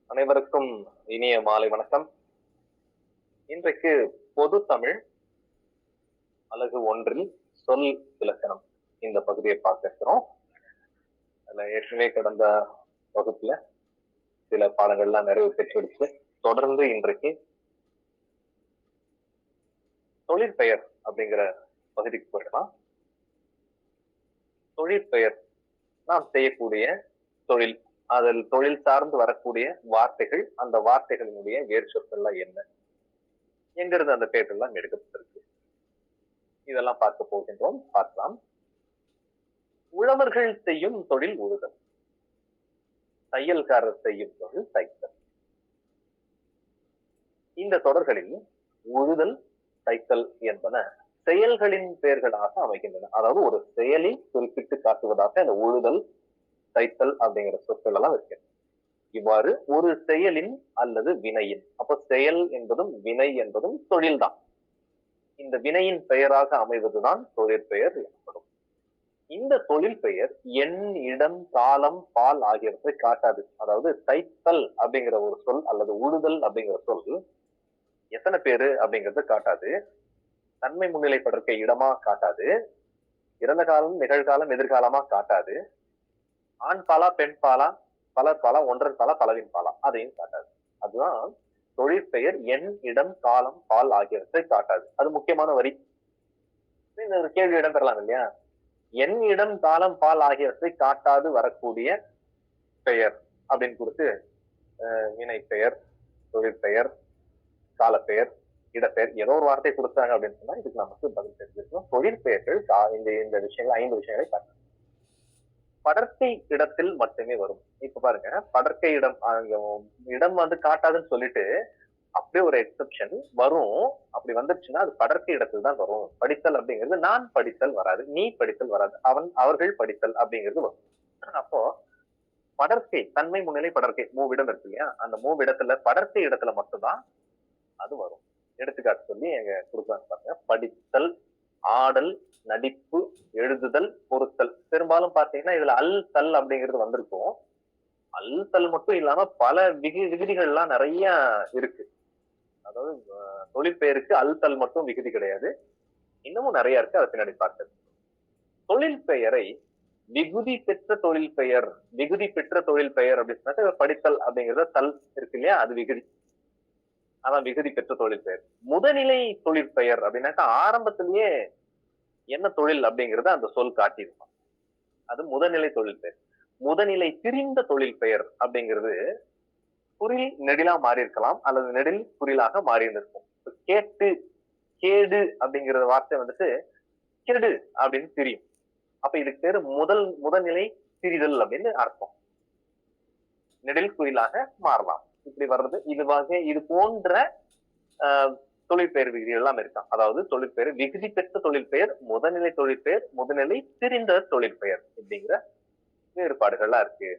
அனைவருக்கும் இனிய மாலை வணக்கம். இன்றைக்கு பொது தமிழ் அலகு 1 சொல் இலக்கணம் இந்த பகுதியை பார்க்க இருக்கிறோம். அதுல ஏற்கனவே கடந்த வகுப்புல சில பாடங்கள்லாம் நிறைவு பெற்றுடுச்சு. தொடர்ந்து இன்றைக்கு தொழிற்பெயர் அப்படிங்கிற பகுதிக்கு போயிடலாம். தொழிற்பெயர் நாம் செய்யக்கூடிய தொழில், அதில் தொழில் சார்ந்து வரக்கூடிய வார்த்தைகள், அந்த வார்த்தைகளினுடைய வேறு சொற்கள்லாம் என்ன என்கிறது அந்த பேப்பர்லாம் எடுக்கப்பட்டிருக்கு. இதெல்லாம் பார்க்க போகின்றோம், பார்க்கலாம். உழவர்கள் செய்யும் தொழில் உழுதல், தையல்காரர் செய்யும் தொழில் தைத்தல். இந்த தொடர்களில் உழுதல், தைத்தல் என்பன செயல்களின் பெயர்களாக அமைகின்றன. அதாவது ஒரு செயலை குறிப்பிட்டு காட்டுவதாக அந்த உழுதல், தைத்தல் அப்படிங்கிற சொற்கள் எல்லாம் இருக்கு. இவ்வாறு ஒரு செயலின் அல்லது வினையின், அப்ப செயல் என்பதும் வினை என்பதும் தொழில்தான். இந்த வினையின் பெயராக அமைவதுதான் தொழிற்பெயர் எனப்படும். இந்த தொழில் பெயர் எண், இடம், காலம், பால் ஆகியவற்றை காட்டாது. அதாவது தைத்தல் அப்படிங்கிற ஒரு சொல் அல்லது உழுதல் அப்படிங்கிற சொல் எத்தனை பேரு அப்படிங்கறத காட்டாது. தன்மை முன்னிலைப்படுத்த இடமா காட்டாது. இறந்த காலம், நிகழ்காலம், எதிர்காலமா காட்டாது. ஆண் பாலா, பெண் பாலா, பலர் பாலா, ஒன்றன் பாலா, பலவின் பாலா, அதையும் காட்டாது. அதுதான் தொழிற்பெயர் எண், இடம், காலம், பால் ஆகியவற்றை காட்டாது. அது முக்கியமான வரி. இந்த ஒரு கேள்வி இடம் பெறலாம் இல்லையா? எண், இடம், காலம், பால் ஆகியவற்றை காட்டாது வரக்கூடிய பெயர் அப்படின்னு கொடுத்து வினை பெயர், தொழிற்பெயர், காலப்பெயர், இடப்பெயர் ஏதோ ஒரு வார்த்தை கொடுத்தாங்க அப்படின்னு சொன்னா இதுக்கு நமக்கு பதில் தெரிஞ்சிருக்கணும். தொழிற்பெயர்கள் இந்த விஷயங்கள் 5 விஷயங்களை காட்டணும். படர்க்கை இடத்தில் மட்டுமே வரும். இப்ப பாருங்க, படர்க்கை இடம் இடம் வந்து காட்டாதுன்னு சொல்லிட்டு அப்படியே ஒரு எக்ஸெப்ஷன் வரும். அப்படி வந்துருச்சுன்னா அது படர்க்கை இடத்தில் தான் வரும். படித்தல் அப்படிங்கிறது நான் படித்தல் வராது, நீ படித்தல் வராது, அவர்கள் படித்தல் அப்படிங்கிறது வரும். அப்போ படர்க்கை, தன்மை முன்னிலை படர்க்கை, மூவிடம் இருக்கு இல்லையா? அந்த மூவிடத்துல படர்க்கை இடத்துல மட்டும்தான் அது வரும். எடுத்துக்காட்டு சொல்லி எங்க கொடுக்குறாங்க பாருங்க. படித்தல், ஆடல், நடிப்பு, எழுதுதல், பொருத்தல். பெரும்பாலும் பாத்தீங்கன்னா இதுல அல், தல் அப்படிங்கிறது வந்திருக்கும். அல், தல் மட்டும் இல்லாம பல விகுதிகள் எல்லாம் நிறைய இருக்கு. அதாவது தொழிற்பெயருக்கு அல், தல் மட்டும் விகுதி கிடையாது, இன்னமும் நிறைய இருக்கு. அதை பின்னாடி பார்க்கிறது. தொழில் பெயரை விகுதி பெற்ற தொழில் பெயர், விகுதி பெற்ற தொழில் பெயர் அப்படின்னு சொன்னா படித்தல் அப்படிங்கிறத தல் இருக்கு இல்லையா, அது விகுதி. அதான் விகுதி பெற்ற தொழில் பெயர். முதநிலை தொழிற்பெயர் அப்படின்னாக்கா ஆரம்பத்திலேயே என்ன தொழில் அப்படிங்கறத அந்த சொல் காட்டியிருப்பான். அது முதநிலை தொழில் பெயர். முதநிலை திரிந்த தொழில் பெயர் அப்படிங்கிறது குறில் நெடிலா மாறி இருக்கலாம், அல்லது நெடில் குறிலாக மாறி இருந்திருக்கும். கேட்டு, கேடு அப்படிங்கிற வார்த்தை வந்துட்டு கெடு அப்படின்னு தெரியும். அப்ப இதுக்கு பேரு முதல்நிலை திரிதல் அப்படின்னு அர்த்தம். நெடில் குறிலாக மாறலாம். இப்படி வர்றது இது போன்ற தொழிற்பெயர் விகுதிகள் எல்லாம் இருக்கான். அதாவது தொழிற்பெயர் விகுதி பெற்ற தொழிற்பெயர், முதல்நிலை தொழிற்பெயர், முதல்நிலை திரிந்த தொழிற்பெயர் அப்படிங்கிற வேறுபாடுகள்லாம் இருக்கு.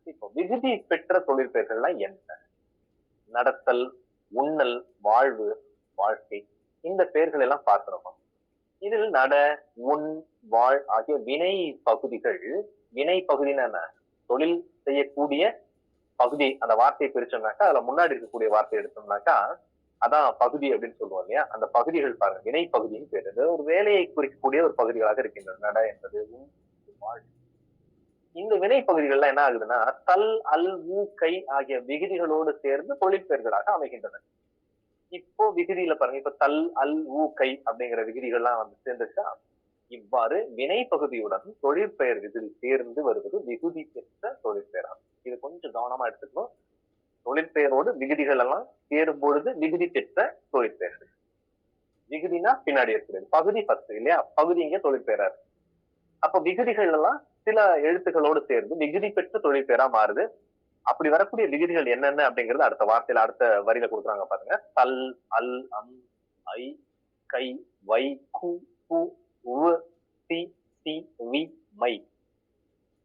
இப்போ விகுதி பெற்ற தொழிற்பெயர்கள்லாம் என்ன? நடத்தல், உண்ணல், வாழ்வு, வாழ்க்கை, இந்த பெயர்கள் எல்லாம் பார்க்கிறோமா? இதில் நட, உண், வாழ் ஆகிய வினை பகுதிகள். வினை பகுதின்னு என்ன? தொழில் செய்யக்கூடிய பகுதி. அந்த வார்த்தையை பிரிச்சோம்னாக்கா அதுல முன்னாடி இருக்கக்கூடிய வார்த்தை எடுத்தோம்னாக்கா அதான் பகுதி அப்படின்னு சொல்லுவோம் இல்லையா? அந்த பகுதிகள் பாருங்க, வினை பகுதின்னு பேரு. ஒரு வேலையை குறிக்கக்கூடிய ஒரு பகுதிகளாக இருக்கின்றன. நட என்பது, இந்த வினை பகுதிகள்லாம் என்ன ஆகுதுன்னா தல், அல், ஊ, கை ஆகிய விகுதிகளோடு சேர்ந்து தொழிற்பெயர்களாக அமைகின்றன. இப்போ விகுதியில பாருங்க, இப்ப தல், அல், ஊ, கை அப்படிங்கிற விகுதிகள்லாம் வந்து சேர்ந்துச்சா? இவ்வாறு வினை பகுதியுடன் தொழிற்பெயர் விகுதி சேர்ந்து வருவது விகுதி பெற்ற தொழிற்பெயராகும். இது கொஞ்சம் கவனமா எடுத்துக்கணும். தொழிற்பெயரோடு விகுதிகள் எல்லாம் சேரும் பொழுது விகுதி பெற்ற தொழிற்பெயர்கள். விகுதினா பின்னாடி இருக்கிறது, பகுதி ஃபர்ஸ்ட் இல்லையா? பகுதி இங்க தொழிற்பெயரா இருக்கு. அப்ப விகுதிகள் எல்லாம் சில எழுத்துக்களோடு சேர்ந்து விகுதி பெற்ற தொழிற்பெயரா மாறுது. அப்படி வரக்கூடிய விகுதிகள் என்னென்ன அப்படிங்கிறது அடுத்த வார்த்தையில, அடுத்த வரியில கொடுக்குறாங்க பாருங்க. தல், அல், அம், ஐ, கை, வை, கு, கு, உ, தி, தி, வி, மை.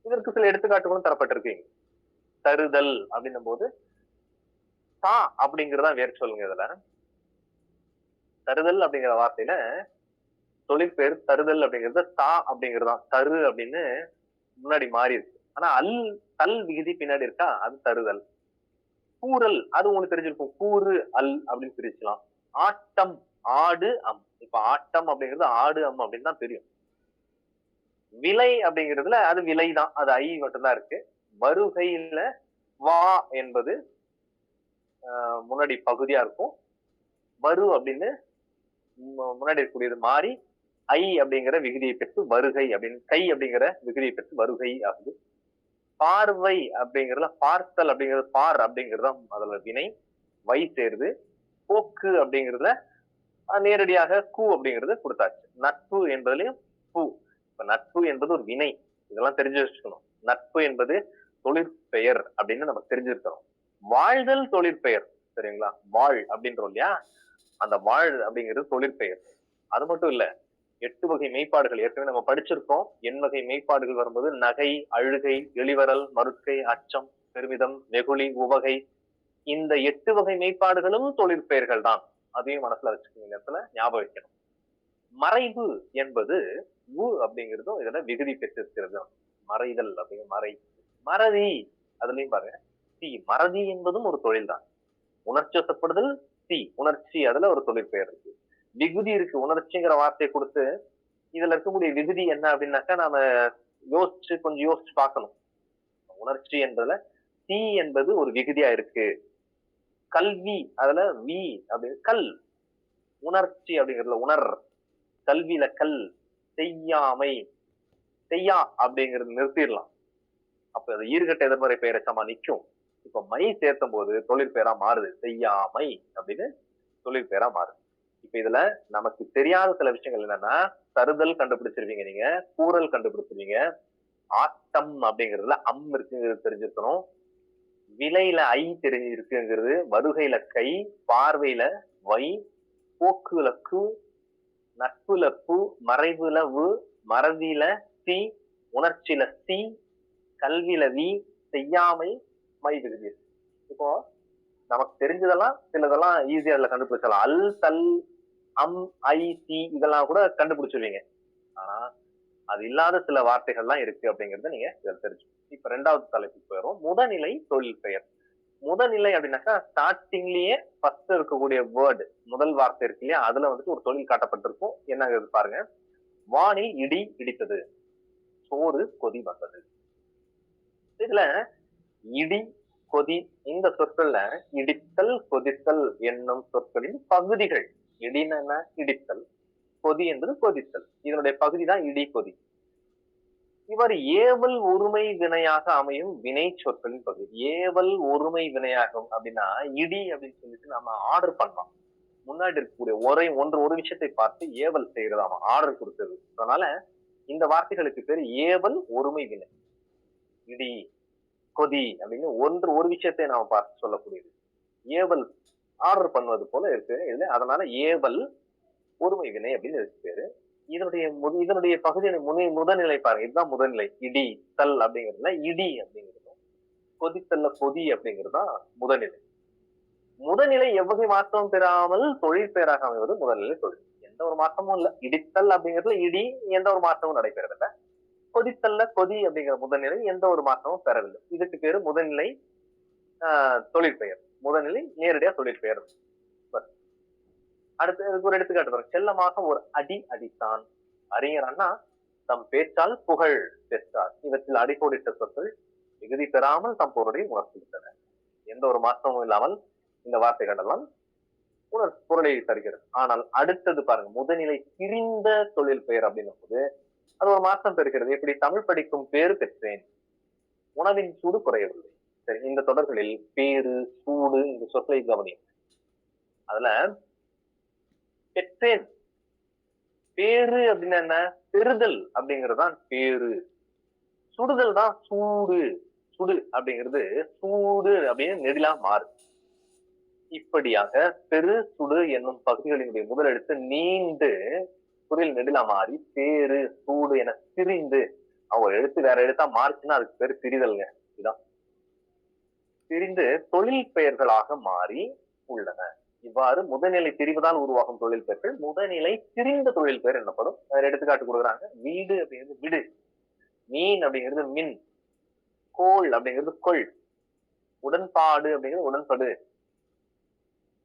இதற்கு சில எடுத்துக்காட்டுகளும் தரப்பட்டிருக்கு. தருதல் அப்படின்னும் போது தா அப்படிங்கிறதா வேறு சொல்லுங்க. இதுல தருதல் அப்படிங்கிற வார்த்தையில தொழிற்பெயர் தருதல் அப்படிங்கிறது தா அப்படிங்கிறதான். தரு அப்படின்னு முன்னாடி மாறி இருக்கு. ஆனா அல், தல் விகுதி பின்னாடி இருக்கா, அது தருதல். கூறல் அது உங்களுக்கு தெரிஞ்சிருக்கும். கூறு அல் அப்படின்னு பிரிக்கலாம். ஆட்டம் ஆடு அம். இப்ப ஆட்டம் அப்படிங்கிறது ஆடு அம் அப்படின்னு தான் தெரியும். விலை அப்படிங்கிறதுல அது விலைதான். அது ஐ மட்டும்தான் இருக்கு. வருகையில வா என்பது முன்னாடி பகுதியா இருக்கும். வரு அப்படின்னு முன்னாடி இருக்கக்கூடியது மாறி ஐ அப்படிங்கிற விகுதியை பெற்று வருகை அப்படின்னு கை அப்படிங்கிற விகுதியை பெற்று வருகை ஆகுது. பார்வை அப்படிங்கிறதுல பார்த்தல் அப்படிங்கிறது பார் அப்படிங்கிறது அதுல வினை வை சேருது. போக்கு அப்படிங்கிறதுல நேரடியாக கூ அப்படிங்கிறது கொடுத்தாச்சு. நட்பு என்பதுலயும் பூ. இப்ப நட்பு என்பது ஒரு வினை. இதெல்லாம் தெரிஞ்சு வச்சுக்கணும். நட்பு என்பது தொழிற்பெயர் அப்படின்னு நம்ம தெரிஞ்சிருக்கணும். வாழ்தல் தொழிற்பெயர் சரிங்களா? வாழ் அப்படின்றோம் இல்லையா? அந்த வாழ் அப்படிங்கிறது தொழிற்பெயர். அது மட்டும் இல்ல, 8 வகை மெய்ப்பாடுகள் ஏற்கனவே நம்ம படிச்சிருக்கோம். வகை மெய்ப்பாடுகள் வரும்போது நகை, அழுகை, எளிவரல், மறுக்கை, அச்சம், பெருமிதம், வெகுளி, உவகை, இந்த 8 வகை மெய்ப்பாடுகளும் தொழிற்பெயர்கள் தான். அதையும் மனசுல வச்சுக்கோங்க, இடத்துல ஞாபகம் வைக்கணும். மறைவு என்பது அப்படிங்கிறதும் இதுல விகுதி பெற்றிருக்கிறது. மறைதல் அப்படிங்கிற மறை. மறதி அதுலயும் பாருங்க மறதி என்பதும் ஒரு தொழில் தான். உணர்ச்சி வசப்படுதல் உணர்ச்சி அதுல ஒரு தொழிற்பெயர் இருக்கு. விகுதி இருக்கு. உணர்ச்சிங்கிற வார்த்தையை கொடுத்து இதுல இருக்கக்கூடிய விகுதி என்ன அப்படின்னாக்கா நாம கொஞ்சம் யோசிச்சு பார்க்கணும். உணர்ச்சி என்றதுல சி என்பது ஒரு விகுதியா இருக்கு. கல்வி அதுல வி அப்படின்னு கல். உணர்ச்சி அப்படிங்கிறதுல உணர். கல்வியில கல். செய்யாமை செய்யா அப்படிங்கிறது நிறுத்திடலாம். அப்ப அது ஈர்கட்ட எதிர்மறை பெயரை சமா நிற்கும். இப்ப மை சேர்த்தும் போது தொழிற்பெயரா மாறுது. செய்யாமை அப்படின்னு தொழிற்பெயரா மாறுது. இப்ப இதுல நமக்கு தெரியாத சில விஷயங்கள் என்னன்னா, தருதல் கண்டுபிடிச்சிருவீங்க நீங்க, கூறல் கண்டுபிடிச்சிருவீங்க, ஆட்டம் அப்படிங்கிறதுல அம் இருக்குங்கிறது தெரிஞ்சிருக்கணும், விலையில ஐ தெரிஞ்சு இருக்குங்கிறது, வருகையில கை, பார்வையில வை, போக்குல கு, நட்புல பு, மறைவுல வு, மறதியில சி, உணர்ச்சியில சி, கல்வியில வி, செய்யாமை மை விகுதி. இப்போ நமக்கு தெரிஞ்சதெல்லாம் சிலதெல்லாம் ஈஸியா அதுல கண்டுபிடிச்சலாம். அல் தல் அம் ஐ சி இதெல்லாம் கூட கண்டுபிடிச்சிருவீங்க. ஆனா அது இல்லாத சில வார்த்தைகள்லாம் இருக்கு அப்படிங்கறத நீங்க இதில் தெரிஞ்சு. இப்ப 2வது தலைப்புக்கு போயிடும். முதநிலை தொழில் பெயர். முதநிலை அப்படின்னாக்கா ஸ்டார்டிங்லயே ஃபர்ஸ்ட் இருக்கக்கூடிய வேர்டு முதல் வார்த்தை இருக்கு இல்லையா? அதுல வந்துட்டு ஒரு தொழில் காட்டப்பட்டிருக்கும். என்னங்கிறது பாருங்க. வானில் இடி இடித்தது, சோறு கொதி வந்தது. இதுல இடி கொதி இந்த சொற்கள்ல இடித்தல் கொதித்தல் என்னும் சொற்களின் பகுதிகள். இடின்னு என்ன? இடித்தல். கொதி என்பது கொதித்தல். இதனுடைய பகுதி தான் இடி கொதி. இவர் ஏவல் ஒருமை வினையாக அமையும் வினை சொற்களின் பகுதி. ஏவல் ஒருமை வினையாகும் அப்படின்னா இடி அப்படின்னு சொல்லிட்டு நம்ம ஆர்டர் பண்ணலாம். முன்னாடி இருக்கக்கூடிய ஒரு விஷயத்தை பார்த்து ஏவல் செய்யறதாமா ஆர்டர் கொடுத்தது. அதனால இந்த வார்த்தைகளுக்கு பேர் ஏவல் ஒருமை வினை. இடி கொதி அப்படின்னு ஒரு விஷயத்தை நாம பார்த்து சொல்லக்கூடியது. ஏவல் ஆர்டர் பண்ணுவது போல இருக்கு இதுல. அதனால ஏவல் ஒருமை வினை அப்படின்னு இருக்கு பேரு. இதனுடைய பகுதியை முதநிலை பாருங்க. இதுதான் முதநிலை. இடி தல் அப்படிங்கிறதுல இடி அப்படிங்கிறது, கொதித்தல்ல கொதி அப்படிங்கிறதுதான் முதநிலை. முதநிலை எவ்வகை மாற்றமும் பெறாமல் தொழிற்பெயராக அமைவது முதல்நிலை தொழில். எந்த ஒரு மாற்றமும் இல்ல. இடித்தல் அப்படிங்கிறதுல இடி எந்த ஒரு மாற்றமும் நடைபெறவில்லை. கொதித்தல்ல கொதி அப்படிங்கிற முதல்நிலை எந்த ஒரு மாற்றமும் பெறவில்லை. இதுக்கு பேரு முதல்நிலை தொழிற்பெயர். முதல்நிலை நேரடியா தொழிற்பெயர். அடுத்து ஒரு எடுத்துக்காட்டு பாருங்க. செல்லமாக ஒரு அடி அடித்தான். அறிஞர் அண்ணா தம் பேச்சால் புகழ் பெற்றார். இவற்றில் அடிக்கோடிட்ட சொற்கள் மிகுதி பெறாமல் தம் பொருளை உணர்த்துகின்றன. எந்த ஒரு மாற்றமும் இல்லாமல் இந்த வார்த்தைகள் எல்லாம் பொருளை தருகிறது. ஆனால் அடுத்தது பாருங்க. முதல்நிலை திரிந்த தொழில் பெயர் அப்படின்னும் போது அது ஒரு மாற்றம் பெறுகிறது. எப்படி? தமிழ் படிக்கும் பேரு பெற்றேன், உணவின் சூடு குறையவில்லை. சரி, இந்த தொடர்களில் பேரு சூடு இந்த சொற்களை கவனியும். அதுல பெற்றேன் பேரு அப்படின்னு என்ன? பெறுதல் அப்படிங்கறதுதான் பேரு. சுடுதல் தான் சூடு. சுடு அப்படிங்கிறது சூடு அப்படின்னு நெடிலா மாறு. இப்படியாக பெரு சுடு என்னும் பகுதிகளினுடைய முதலெழுத்து நீண்டு குரில் நெடிலா மாறி பேரு சூடு என பிரிந்து அவங்க எழுத்து வேற எழுத்தா மாறுச்சுன்னா அதுக்கு பேரு பிரிதல்ங்க. இதுதான் பிரிந்து தொழில் பெயர்களாக மாறி உள்ளன. இவ்வாறு முதல்நிலை பிரிவதால் உருவாகும் தொழில் பெயர்கள் முதல்நிலை திரிந்த தொழில் பெயர் என்னப்படும். வேற எடுத்துக்காட்டு கொடுக்குறாங்க. வீடு அப்படிங்கிறது விடு, மீன் அப்படிங்கிறது மின், கோள் அப்படிங்கிறது கொள், உடன்பாடு அப்படிங்கிறது உடன்படு.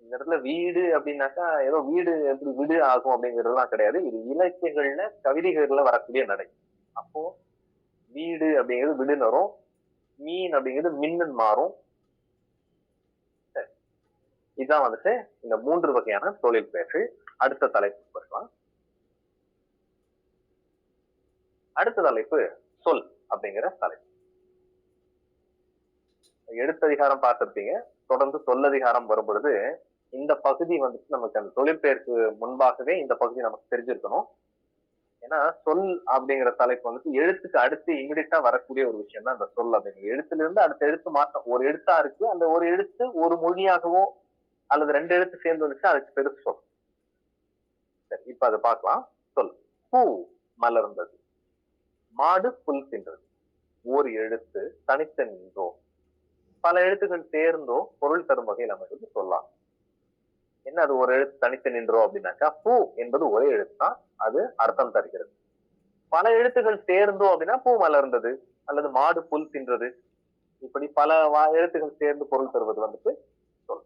இந்த இடத்துல வீடு அப்படின்னாக்கா ஏதோ வீடு எப்படி விடு ஆகும் அப்படிங்கிறதுலாம் கிடையாது. இது இலக்கியங்கள்ல கவிதைகள்ல வரக்கூடிய நடை. அப்போ வீடு அப்படிங்கிறது விடுன்னு வரும். மீன் அப்படிங்கிறது மின்னன் மாறும். இதுதான் வந்துட்டு இந்த 3 வகையான தொழில் பெயர்கள். அடுத்த தலைப்பு பார்க்கலாம். அடுத்த தலைப்பு சொல் அப்படிங்கிற தலைப்பு. எழுத்ததிகாரம் பார்த்திருப்பீங்க. தொடர்ந்து சொல்லதிகாரம் வரும் பொழுது இந்த பகுதி வந்துட்டு நமக்கு அந்த தொழிற்பெயர்க்கு முன்பாகவே இந்த பகுதி நமக்கு தெரிஞ்சிருக்கணும். ஏன்னா சொல் அப்படிங்கிற தலைப்பு வந்துட்டு எழுத்துக்கு அடுத்து இமிடியட்டா வரக்கூடிய ஒரு விஷயம் தான் இந்த சொல் அப்படிங்கிறது. எழுத்துல இருந்து அடுத்த எழுத்து மாற்றம். ஒரு எழுத்தா இருக்கு, அந்த ஒரு எழுத்து ஒரு மொழியாகவோ அல்லது 2 எழுத்து சேர்ந்து வந்துச்சு, அதுக்கு பெரு சொல். சரி, இப்ப அதை பார்க்கலாம். சொல். பூ மலர்ந்தது, மாடு புல் தின்றது. ஓர் எழுத்து தனித்து நின்றோ, பல எழுத்துக்கள் சேர்ந்தோ பொருள் தரும் வகையில் அமைவது சொல்லலாம். என்ன அது ஒரு எழுத்து தனித்து நின்றோ அப்படின்னாக்கா, பூ என்பது ஒரே எழுத்துதான், அது அர்த்தம் தருகிறது. பல எழுத்துக்கள் சேர்ந்தோ அப்படின்னா பூ மலர்ந்தது அல்லது மாடு புல் தின்றது, இப்படி பல எழுத்துக்கள் சேர்ந்து பொருள் தருவது வந்துட்டு சொல்.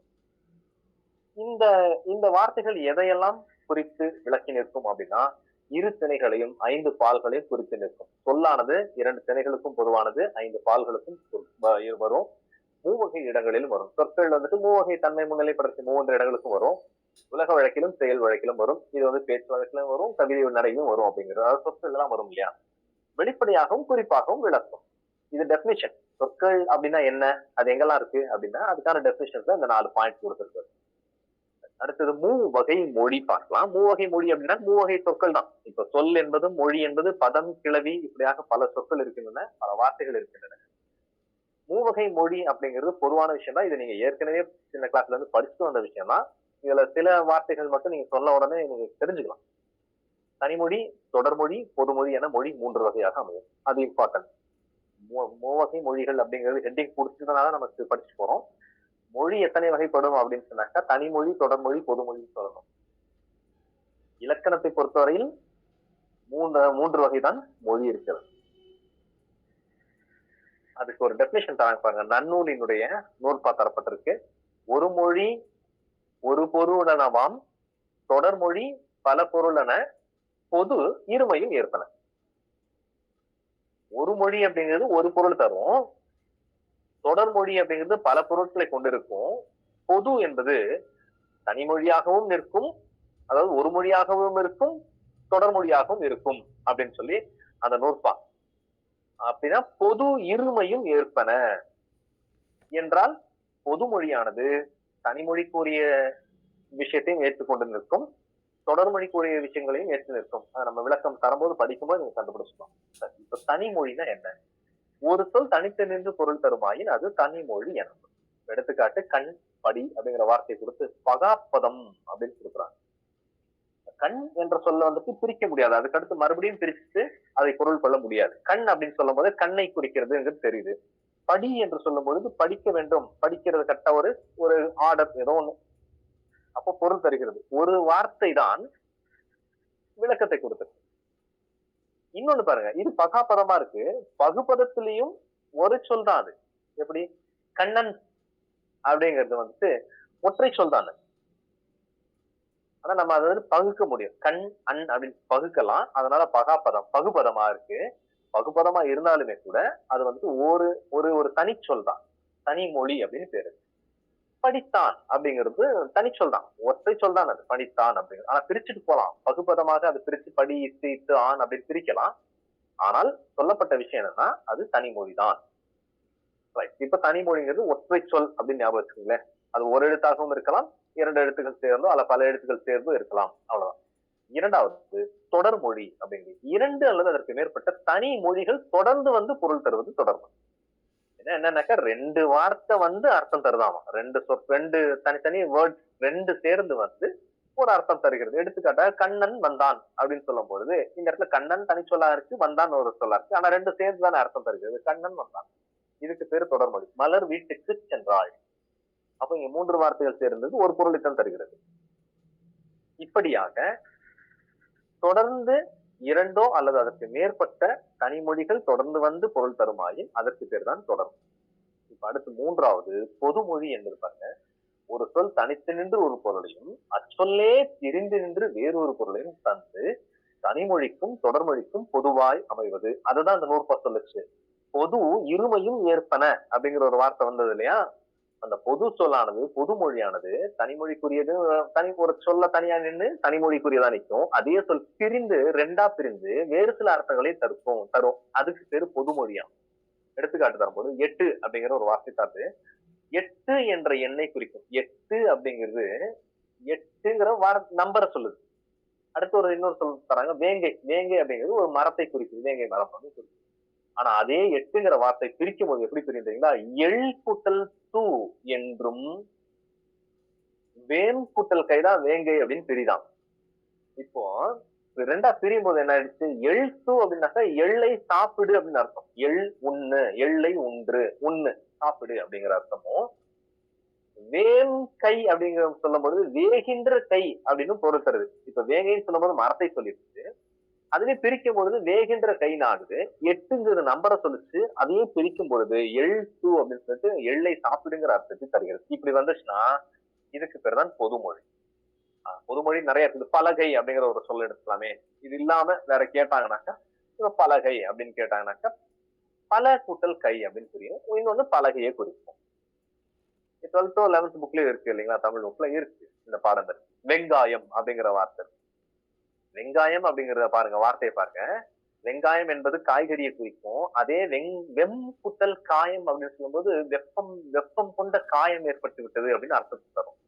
இந்த இந்த வார்த்தைகள் எதையெல்லாம் குறித்து விளக்கி நிற்கும் அப்படின்னா, 2 திணைகளையும் 5 பால்களையும் குறித்து நிற்கும். சொல்லானது 2 திணைகளுக்கும் பொதுவானது, 5 பால்களுக்கும் வரும். 3 வகை இடங்களிலும் வரும். சொற்கள் வந்துட்டு 3 வகை தன்மை முன்னிலைப்படுத்தி 3 இடங்களுக்கும் வரும். உலக வழக்கிலும் செயல் வழக்கிலும் வரும். இது வந்து பேச்சு வழக்கிலும் வரும், கவிதை நடையிலும் வரும் அப்படிங்கிறது. அதாவது சொற்கள் எல்லாம் வரும் இல்லையா? வெளிப்படையாகவும் குறிப்பாகவும் விளக்கும். இது டெபினிஷன். சொற்கள் அப்படின்னா என்ன, அது எங்கெல்லாம் இருக்கு அப்படின்னா அதுக்கான டெபினிஷன்ஸ் இந்த 4 பாயிண்ட் கொடுத்திருக்கு. அடுத்தது 3 வகை மொழி பார்க்கலாம். 3 வகை மொழி அப்படின்னா 3 வகை சொற்கள் தான். இப்ப சொல் என்பது, மொழி என்பது, பதம், கிளவி, இப்படியாக பல சொற்கள் இருக்கின்றன, பல வார்த்தைகள் இருக்கின்றன. 3 வகை மொழி அப்படிங்கிறது பொதுவான விஷயம் தான். இது நீங்க ஏற்கனவே சின்ன கிளாஸ்ல இருந்து படிச்சுட்டு வந்த விஷயம் தான். இதுல சில வார்த்தைகள் மட்டும் நீங்க சொன்ன உடனே நீங்க தெரிஞ்சுக்கலாம். தனிமொழி, தொடர்மொழி, பொதுமொழி என மொழி 3 வகையாக அமையும். அது இம்பார்ட்டன்ட். 3 வகை மொழிகள் அப்படிங்கிறது ஹெட்டிங் கொடுத்ததுனால நமக்கு படிச்சு போறோம். மொழி எத்தனை வகைப்படும் அப்படின்னு சொன்னாக்கா, தனிமொழி, தொடர்மொழி, பொதுமொழி சொல்லணும். இலக்கணத்தை பொறுத்தவரையில் 3 வகைதான் மொழி இருக்கிறது. அதுக்கு ஒரு டெபினிஷன் தராங்க பாருங்க. நன்னூலினுடைய நூற்பா தரப்பட்டிருக்கு. ஒரு மொழி ஒரு பொருளனவாம், தொடர்மொழி பல பொருளன, பொது இருமையும் ஏற்பன. ஒரு மொழி அப்படிங்கிறது ஒரு பொருள் தரும், தொடர்மொழி அப்படிங்கிறது பல பொருட்களை கொண்டிருக்கும், பொது என்பது தனிமொழியாகவும் நிற்கும், அதாவது ஒரு மொழியாகவும் இருக்கும், தொடர்மொழியாகவும் இருக்கும் அப்படின்னு சொல்லி அந்த நூற்பா. அப்படின்னா பொது இருமையும் ஏற்பன என்றால் பொதுமொழியானது தனிமொழிக்குரிய விஷயத்தையும் ஏற்றுக்கொண்டு நிற்கும், தொடர்மொழிக்குரிய விஷயங்களையும் ஏற்று நிற்கும். அதை நம்ம விளக்கம் தரும்போது படிக்கும்போது நீங்க கண்டுபிடிச்சிக்கலாம். இப்ப தனிமொழினா என்ன? ஒரு சொல் தனித்து நின்று பொருள் தருமாயின் அது தனிமொழி எனப்படும். எடுத்துக்காட்டு கண், படி அப்படிங்கிற வார்த்தையை கொடுத்து பகாப்பதம் அப்படின்னு கொடுக்குறாங்க. கண் என்ற சொல்ல வந்துட்டு பிரிக்க முடியாது, அதுக்கடுத்து மறுபடியும் பிரிச்சுட்டு அதை பொருள் கொள்ள முடியாது. கண் அப்படின்னு சொல்லும் போது கண்ணை குறிக்கிறதுங்கிறது தெரியுது. படி என்று சொல்லும் பொழுது படிக்க வேண்டும், படிக்கிறது கட்ட ஒரு ஒரு ஆர்டர் ஏதோ ஒண்ணு, அப்போ பொருள் தருகிறது. ஒரு வார்த்தை தான் விளக்கத்தை கொடுத்தது. இன்னொன்னு பாருங்க, இது பகாபதமா இருக்கு, பகுபதத்திலையும் ஒரு சொல் தான் அது. எப்படி? கண்ணன் அப்படிங்கிறது வந்துட்டு ஒற்றை சொல் தானே, ஆனா நம்ம அதை வந்து பகுக்க முடியும். கண் அன் அப்படின்னு பகுக்கலாம், அதனால பகாபதம் பகுபதமா இருக்கு. பகுபதமா இருந்தாலுமே கூட அது வந்து ஒரு ஒரு ஒரு தனிச்சொல் தான், தனி மொழி அப்படின்னு பேரு. படித்தான் அப்படிங்கிறது தனிச்சொல் தான், ஒற்றை சொல் தான் அது, படித்தான் அப்படிங்கிறது. ஆனா பிரிச்சுட்டு போலாம், பகுபதமாக அது பிரிச்சு படி, இத்து, இத்து, ஆண் அப்படின்னு பிரிக்கலாம். ஆனால் சொல்லப்பட்ட விஷயம் என்னன்னா அது தனிமொழி தான். இப்ப தனிமொழிங்கிறது ஒற்றை சொல் அப்படின்னு ஞாபகம் வச்சுக்கோங்களேன். அது ஒரு எழுத்தாகவும் இருக்கலாம், 2 எழுத்துக்கள் சேர்ந்தோ அல்ல பல எழுத்துக்கள் சேர்ந்தோ இருக்கலாம், அவ்வளவுதான். இரண்டாவது தொடர்மொழி அப்படிங்கிறது 2 அல்லது அதற்கு மேற்பட்ட தனி மொழிகள் தொடர்ந்து வந்து பொருள் தருவது தொடர்மொழி. என்னன்னாக்கா 2 வார்த்தை வந்து அர்த்தம் தருதாமா, 2 தனித்தனி வேர்ட்ஸ் 2 சேர்ந்து வந்து ஒரு அர்த்தம் தருகிறது. எடுத்துக்காட்டாக கண்ணன் வந்தான் அப்படின்னு சொல்லும் பொழுது இந்த இடத்துல கண்ணன் தனி சொல்லா இருக்கு, வந்தான் ஒரு சொல்லா இருக்கு, ஆனா 2 சேர்ந்து தானே அர்த்தம் தருகிறது. கண்ணன் வந்தான், இதுக்கு பேரு தொடர்மொழி. மலர் வீட்டுக்கு சென்றாள், அப்ப இங்க 3 வார்த்தைகள் சேர்ந்தது ஒரு பொருளைத்தான் தருகிறது. இப்படியாக தொடர்ந்து 2 அல்லது அதற்கு மேற்பட்ட தனிமொழிகள் தொடர்ந்து வந்து பொருள் தருமாயின் அதற்கு பேர் தான் தொடர்மொழி. இப்ப அடுத்து மூன்றாவது பொதுமொழி என்பது பாருங்க. ஒரு சொல் தனித்து நின்று ஒரு பொருளையும் அச்சொல்லே பிரிந்து நின்று வேறொரு பொருளையும் தந்து தனிமொழிக்கும் தொடர்மொழிக்கும் பொதுவாய் அமைவது. அதுதான் அந்த நூற்பா சொல்லுச்சு. பொது இருமையும் ஏற்பன அப்படிங்கிற ஒரு வார்த்தை வந்தது இல்லையா? அந்த பொது சொல்லானது பொதுமொழியானது தனிமொழிக்குரியது. ஒரு சொல்ல தனியா நின்று தனிமொழிக்குரியதா நிற்கும். அதே சொல் பிரிந்து ரெண்டா பிரிந்து வேறு சில அர்த்தங்களை தரும். அதுக்கு பேரு பொதுமொழியா. எடுத்துக்காட்டு தரும்போது 8 அப்படிங்கிற ஒரு வார்த்தை காட்டு. 8 என்ற எண்ணை குறிக்கும். 8 அப்படிங்கிறது 8ங்கிற நம்பரை சொல்லுது. அடுத்து இன்னொரு சொல் தராங்க வேங்கை. வேங்கை அப்படிங்கிறது ஒரு மரத்தை குறிக்குது. வேங்கை மரம் வந்து குறிக்குது. ஆனா அதே 8ங்கிற வார்த்தை பிரிக்கும் போது எப்படி பிரிந்தீங்களா? எள் கூட்டல் தூ என்றும் வேம் கூட்டல் கைதான் வேங்கை அப்படின்னு பிரிதான். இப்போ ரெண்டா பிரியும் போது என்ன ஆயிடுச்சு? எள் தூ அப்படின்னாக்கா எள்ளை சாப்பிடு அப்படின்னு அர்த்தம். எள் உண்ணு, எள்ளை உண்ணு சாப்பிடு அப்படிங்கிற அர்த்தமும், வேம் கை அப்படிங்கிற சொல்லும் போது வேகின்ற கை அப்படின்னு பொருள் தருது. இப்ப வேங்கைன்னு சொல்லும் போது மரத்தை சொல்லிடுச்சு. அதுவே பிரிக்கும் பொழுது வேகின்ற கை நாடுது. 8ங்கிறது நம்பரை சொல்லிச்சு. அதையும் பிரிக்கும் பொழுது எள் தூ அப்படின்னு சொல்லிட்டு எள்ளை சாப்பிடுங்கிற அர்த்தத்தை தருகிறது. இப்படி வந்துச்சுன்னா இதுக்கு பேர் தான் பொதுமொழி. பொதுமொழி நிறைய இருக்குது. பலகை அப்படிங்கிற ஒரு சொல்ல எடுத்துக்கலாமே. இது இல்லாம வேற கேட்டாங்கன்னாக்கா இப்ப பலகை அப்படின்னு கேட்டாங்கன்னாக்கா பல கூட்டல் கை அப்படின்னு புரியும். இன்னொன்னு பலகையை குறிக்கும். 12th 11th புக்லயும் இருக்கு இல்லைங்களா? தமிழ் புக்ல இருக்கு இந்த பாடங்கள். வெங்காயம் அப்படிங்கிற வார்த்தை. வெங்காயம் அப்படிங்கிறத பாருங்க, வார்த்தையை பாருங்க. வெங்காயம் என்பது காய்கறியை குறிக்கும். அதே வெம் குத்தல் காயம் அப்படின்னு சொல்லும்போது வெப்பம் கொண்ட காயம் ஏற்பட்டு விட்டது அப்படின்னு அர்த்தத்தை தரும்.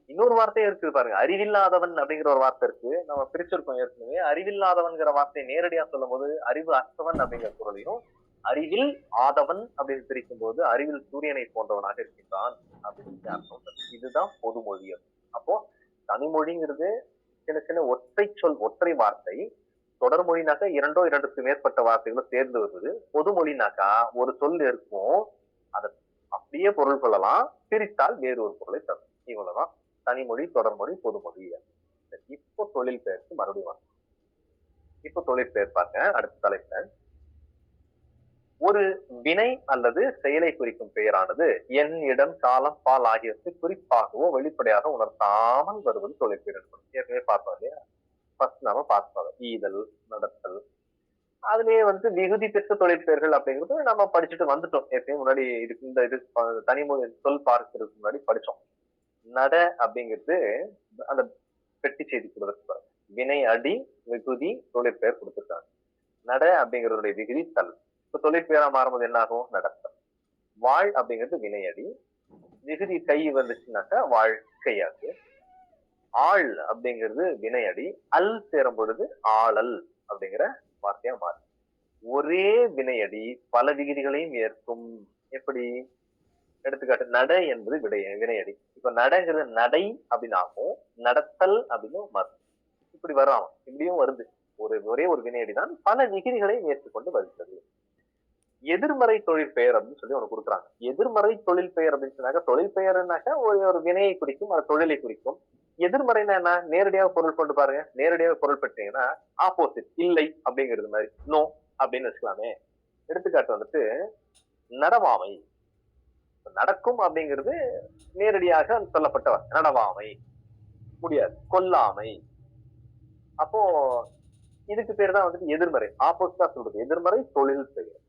இன்னொரு வார்த்தையும் இருக்குது பாருங்க, அறிவில்லாதவன் அப்படிங்கிற ஒரு வார்த்தை இருக்கு. நம்ம பிரிச்சிருக்கோம் ஏற்கனவே. அறிவில்லாதவன்கிற வார்த்தையை நேரடியா சொல்லும் போது அறிவு அற்றவன் அப்படிங்கிற பொருளையும், அறிவில் ஆதவன் அப்படின்னு பிரிக்கும் போது அறிவில் சூரியனை போன்றவனாக இருக்கின்றான் அப்படின்னு அர்த்தம். இதுதான் பொதுமொழி. அப்போ தனிமொழிங்கிறது சின்ன சின்ன ஒற்றை வார்த்தை. தொடர்மொழினாக்கா இரண்டுக்கு மேற்பட்ட வார்த்தைகளும் சேர்ந்து வருது. பொதுமொழினாக்கா ஒரு சொல் இருக்கும், அதை அப்படியே பொருள் கொள்ளலாம், பிரித்தால் வேறு ஒரு பொருளை தரும். இவ்வளவுதான் தனிமொழி, தொடர்மொழி, பொதுமொழி. இப்போ தொழில் பெயர்க்கு மறுபடியும் இப்போ தொழில் பெயர் பாருங்க. அடுத்த தலைப்புல ஒரு வினை அல்லது செயலை குறிக்கும் பெயரானது எண், இடம், காலம், பால் ஆகியவற்றை குறிப்பாகவோ வெளிப்படையாக உணர்த்தாமல் வருவது தொழிற்பெயர் எனப்படும். ஏற்கனவே பார்த்தோம் இல்லையா? ஃபர்ஸ்ட் நாம பார்த்தோம் ஈதல், நடத்தல். அதுலயே விகுதி பெற்ற தொழிற்பெயர்கள் அப்படிங்கிறது நம்ம படிச்சுட்டு வந்துட்டோம். ஏற்கனவே முன்னாடி இது தனிமொழி சொல் பார்க்கிறதுக்கு முன்னாடி படிச்சோம். நட அப்படிங்கிறது அந்த பெட்டி செய்தி கொடுத்துருக்காங்க. வினை அடி, விகுதி, தொழிற்பெயர் கொடுத்துருக்காங்க. நட அப்படிங்கிறதுடைய விகுதி தல். இப்ப தொழிற்பெயரா மாறும்போது என்ன ஆகும்? நடத்தல். வாழ் அப்படிங்கிறது வினையடி, விகுதி கை வந்துச்சுனாக்கா வாழ்க்கையாகு. ஆள் அப்படிங்கிறது வினையடி, அல் சேரும் பொழுது ஆளல் அப்படிங்கிற வார்த்தையா மாறும். ஒரே வினையடி பல விகுதிகளையும் ஏற்கும். எப்படி? எடுத்துக்காட்டு, நட என்பது வினையடி. இப்ப நடங்கிறது நடை அப்படின்னு ஆகும், நடத்தல் அப்படின்னு மாறும். இப்படி வரும், இப்படியும் வருது. ஒரே ஒரு வினையடிதான் பல விகுதிகளையும் ஏற்றுக்கொண்டு வருகிறது. எதிர்மறை தொழிற்பெயர் அப்படின்னு சொல்லி ஒண்ணு கொடுக்குறாங்க. எதிர்மறை தொழில் பெயர் அப்படின்னு சொன்னாக்க, தொழில் பெயர்னாக்கா ஒரு வினையை குறிக்கும், அது தொழிலை குறிக்கும். எதிர்மறைன்னா என்ன? நேரடியாக பொருள் கொண்டு பாருங்க. நேரடியாக பொருள் பெற்றீங்கன்னா ஆப்போசிட், இல்லை அப்படிங்கிறது மாதிரி, நோ அப்படின்னு வச்சுக்கலாமே. எடுத்துக்காட்டு நடவாமை. நடக்கும் அப்படிங்கிறது நேரடியாக சொல்லப்பட்ட நடவாமை, முடியாது. கொல்லாமை. அப்போ இதுக்கு பேர் தான் எதிர்மறை, ஆப்போசிட்டா சொல்றது எதிர்மறை தொழில் பெயர்.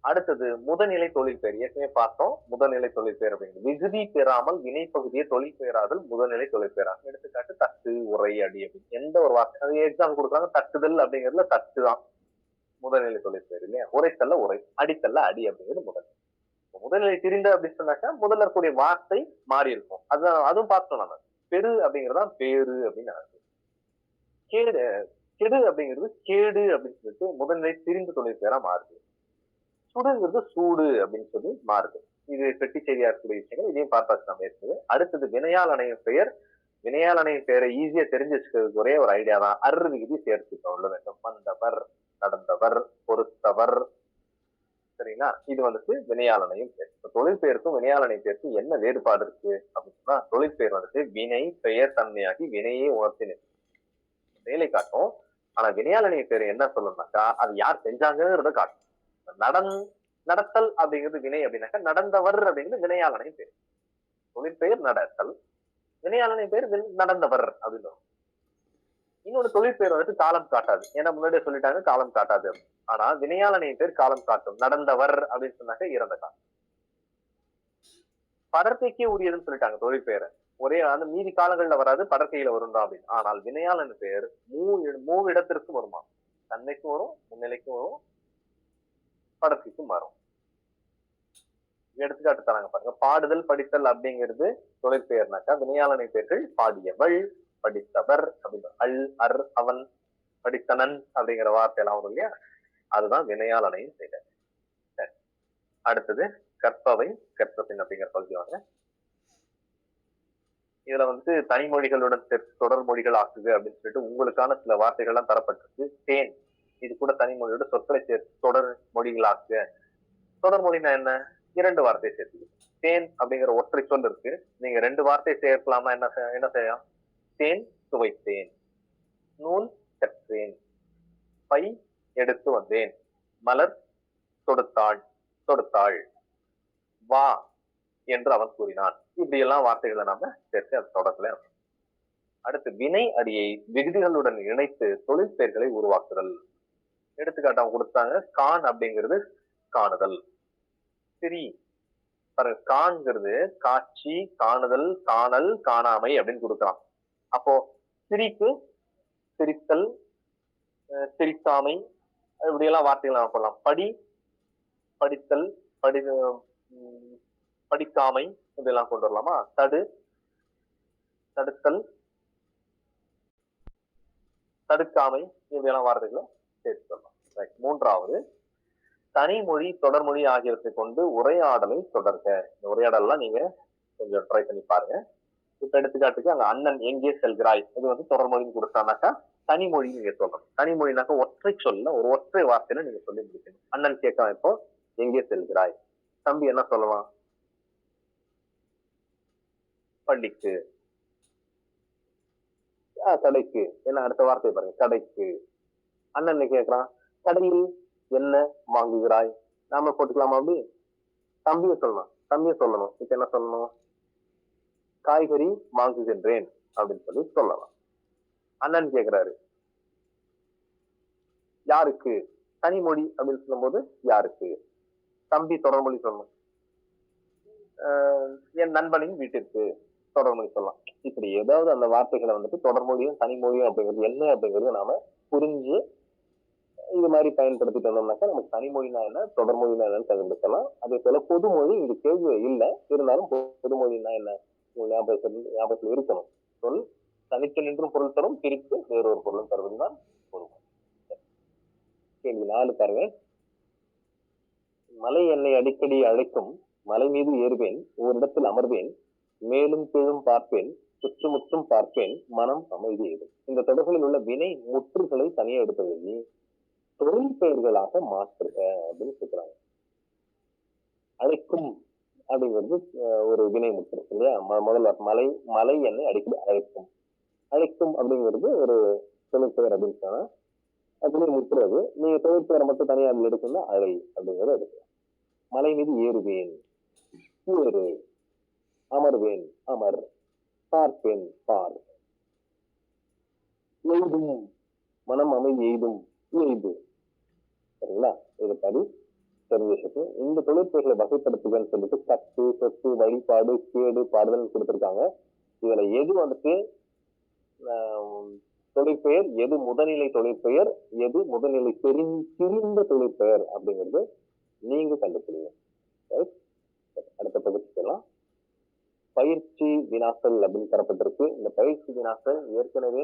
அடுத்தது முதநிலை தொழில் பெயர். ஏற்கனவே பார்த்தோம் முதநிலை தொழில் பெயர் அப்படிங்கிறது விகுதி பெறாமல் வினை பகுதியை தொழில் பெயராதல் முதநிலை தொழில் பெயராகும். எடுத்துக்காட்டு தட்டு, உரை, அடி அப்படின்னு எந்த ஒரு வார்த்தை அது எக்ஸாம் கொடுக்குறாங்க. தட்டுதல் அப்படிங்கிறதுல தட்டு தான் முதல்நிலை தொழில் பெயர் இல்லையா? உரைத்தல்ல உரை, அடித்தல்ல அடி அப்படிங்கிறது முதல். முதல்நிலை திரிந்த அப்படின்னு சொன்னாக்கா முதல்ல இருக்கக்கூடிய வார்த்தை மாறி இருக்கும். அதுவும் பார்த்தோம் நம்ம. பெரு அப்படிங்கறதான் பேரு அப்படின்னு அர்த்தம். கெடு அப்படிங்கிறது கேடு அப்படின்னு சொல்லிட்டு முதல்நிலை திரிந்த தொழில் பெயரா மாறுது. சுடுங்கிறது சூடு அப்படின்னு சொல்லி மாறுது. இது பெட்டி செய்தியா இருக்கக்கூடிய விஷயங்கள். இதையும் பார்த்தாச்சு நம்ம ஏற்கனவே. அடுத்தது வினையால் அணையும் பெயர். வினையால் அணையும் பெயரை ஈஸியா தெரிஞ்சு வச்சுக்கிறதுக்கு ஒரே ஒரு ஐடியா தான், அர் விகுதி சேர்த்துக்க வேண்டும். வந்தவர், நடந்தவர், பொறுத்தவர். சரிங்களா? இது வினையாளனையும் பெயர். தொழில் பெயருக்கும் வினையாளனை பெயருக்கும் என்ன வேறுபாடு இருக்கு அப்படின்னா, தொழில் பெயர் வினை பெயர் தன்மையாகி வினையே உணர்த்தி செயலை காட்டும். ஆனா வினையாளனை பெயர் என்ன சொல்லணும்னாக்கா அது யார் செஞ்சாங்கிறத காட்டும். நடத்தல் அப்படிங்கிறது வினை அப்படின்னாக்கா நடந்தவர் அப்படிங்கிறது வினையாளனை பேர். தொழிற்பெயர் நடத்தல், வினையாளனை பேர் நடந்தவர் அப்படின்னு. இன்னொரு தொழிற்பெயர் வந்துட்டு காலம் காட்டாது. ஏன்னா முன்னாடியே சொல்லிட்டாங்க காலம் காட்டாது. ஆனா வினையாளனை பேர் காலம் காட்டும். நடந்தவர் அப்படின்னு சொன்னாக்க இறந்த காலம். படர்க்கைக்கே உரியதுன்னு சொல்லிட்டாங்க தொழிற்பெயரை. ஒரே அந்த மீதி காலங்கள்ல வராது, படற்கையில வரும்டா அப்படின்னு. ஆனால் வினையாளன் பேர் மூணு இடத்திற்கும் வருமா. தன்மைக்கும் வரும், முன்னிலைக்கும் வரும், படற்கைக்கும் வரும். எடுத்துக்காட்டு தராங்க பாருங்க. பாடுதல் படித்தல் அப்படிங்கிறது தொழிற்பெயர்னாக்கா வினையாளனை பேர்கள் பாடியவள், படித்தவர் அப்படின்னு. அல், அர், அவன், படித்தனன் அப்படிங்கிற வார்த்தையெல்லாம் வரும் இல்லையா, அதுதான் வினையாளனையும் செய்த. அடுத்தது கற்பவை கற்பபின் அப்படிங்கிற பகுதி வாங்க. இதுல வந்து தனிமொழிகளுடன் தொடர் மொழிகள் ஆக்குது அப்படின்னு சொல்லிட்டு உங்களுக்கான சில வார்த்தைகள் எல்லாம் தரப்பட்டிருக்கு. தேன், இது கூட தனிமொழியோட சொற்களை சேர்த்து தொடர் மொழிகள் ஆக்குக. தொடர் மொழினா என்ன? 2 வார்த்தையை சேர்த்து. தேன் அப்படிங்கிற ஒற்றை சொல் இருக்கு, நீங்க 2 வார்த்தையை சேர்க்கலாமா? என்ன செய்யலாம்? தேன் சுவைத்தேன், நூல் கற்றேன், பை எடுத்து வந்தேன், மலர் தொடுத்தாள், வா என்று அவன் கூறினான். இப்படி எல்லாம் வார்த்தைகளை நாம சேர்த்து அது தொடர்ல. அடுத்து வினை அடியை விகுதிகளுடன் இணைத்து தொழிற்பெயர்களை உருவாக்குதல். எடுத்துக்காட்டு அவங்க கொடுத்தாங்க. கான் அப்படிங்கிறது காணுதல். சிரி, காண்கிறது காட்சி, காணுதல், காணல், காணாமை அப்படின்னு கொடுக்கலாம். அப்போ சிரிப்பு, சிரித்தல், சிரிக்காமை, இப்படி எல்லாம் வார்த்தைகள் நம்ம சொல்லலாம். படி, படித்தல், படிக்காமை, இதெல்லாம் கொண்டு வரலாமா? தடுத்தல், தடுக்காமை, இப்படியெல்லாம் வார்த்தைகளை சேர்த்து சொல்லலாம். மூன்றாவது தனிமொழி தொடர்மொழி ஆகியவற்றை கொண்டு உரையாடலை தொடர்க. இந்த உரையாடலாம் நீங்க கொஞ்சம் ட்ரை பண்ணி பாருங்க. இப்ப எடுத்துக்காட்டுக்கு அங்க அண்ணன் எங்கே செல்கிறாய், இது வந்து தொடர்மொழின்னு கொடுத்தானாக்கா தனிமொழி நீங்க சொல்லணும். தனிமொழினாக்கா ஒற்றை சொல்ல ஒரு ஒற்றை வார்த்தையில நீங்க சொல்லி முடிக்கணும். அண்ணன் கேட்கலாம், இப்போ எங்கே செல்கிறாய். தம்பி என்ன சொல்லலாம்? பள்ளிக்கு. கடைக்கு. என்ன அடுத்த வார்த்தை பாருங்க, கடைக்கு. அண்ணன் கேட்கிறான், கடையில் என்ன வாங்குகிறாய். நாம போட்டுக்கலாமா? அப்படி தம்பிய சொல்லணும். இப்ப என்ன சொல்லணும்? காய்கறி வாங்குகின்றேன் அப்படின்னு சொல்லி சொல்லலாம். அண்ணன் கேட்கிறாரு, யாருக்கு. தனிமொழி அப்படின்னு சொல்லும் போது யாருக்கு. தம்பி தொடர்மொழி சொல்லணும், என் நண்பனின் வீட்டிற்கு தொடர்மொழி சொல்லலாம். இப்படி ஏதாவது அந்த வார்த்தைகளை வந்துட்டு தொடர்மொழியும் தனிமொழியும் அப்படிங்கிறது என்ன அப்படிங்கிறது நாம புரிஞ்சு இது மாதிரி பயன்படுத்திட்டு வந்தோம்னாக்கா நமக்கு தனிமொழினா என்ன, தொடர்மொழினா என்னன்னு கண்டுபிடிக்கலாம். அதே போல பொதுமொழி இங்க கேள்வி இல்லை, இருந்தாலும் பொதுமொழினா என்ன ஞாபகத்தில் இருக்கணும். சொல் தனித்து நின்றும் பொருள் தரும், பிரித்து வேறொரு பொருளும் தருவது தான் பொருள். கேள்வி 4 பாருங்க. மலை என்னை அடிக்கடி அழைக்கும், மலை மீது ஏறுவேன், ஓரிடத்தில் அமர்வேன், மேலும் கீழும் பார்ப்பேன், சுற்றுமுற்றும் பார்ப்பேன், மனம் அமைதி ஏறும். இந்த தொடர்களில் உள்ள வினை முற்றுகளை தனியா எடுப்பதில்லை, தொழில் பெயர்களாக மாற்றுக அப்படின்னு சொல்றாங்க. அழைக்கும் அப்படிங்கிறது ஒரு வினை முற்று இல்லையா. முதல்ல மலை என்னை அடிக்கடி அழைக்கும் அப்படிங்கிறது ஒரு தொழிற்பெயர் அப்படின்னு சொன்னா அதுலேயே முற்றுறது. நீங்க தொழிற்பெயரை மட்டும் தனியாக அதில் எடுக்கணும்னா அழை அப்படிங்கிறத எடுக்கலாம். மலை மீது ஏறுவேன், ஏறு, அமர்வேன், அமர், பார்ப்பேன், பார், எய்தும், மனம் அமைதி எய்தும், எய்து. சரிங்களா? இது படி தெரிஞ்சு இந்த தொழிற்பெயர்களை வகைப்படுத்துகன்னு சொல்லிட்டு கட்டு, சொத்து, வழிபாடு, கேடு, பாடுதல் கொடுத்திருக்காங்க. இதுல எது வந்துட்டு தொழிற்பெயர், எது முதல்நிலை தொழிற்பெயர், எது முதல்நிலை தெரிந்த தொழிற்பெயர் அப்படிங்கிறது நீங்க கண்டுபிடிங்க. அடுத்த பகுதிக்கெல்லாம் பயிற்சி வினாக்கள் அப்படின்னு தரப்பட்டிருக்கு. இந்த பயிற்சி வினாக்கள் ஏற்கனவே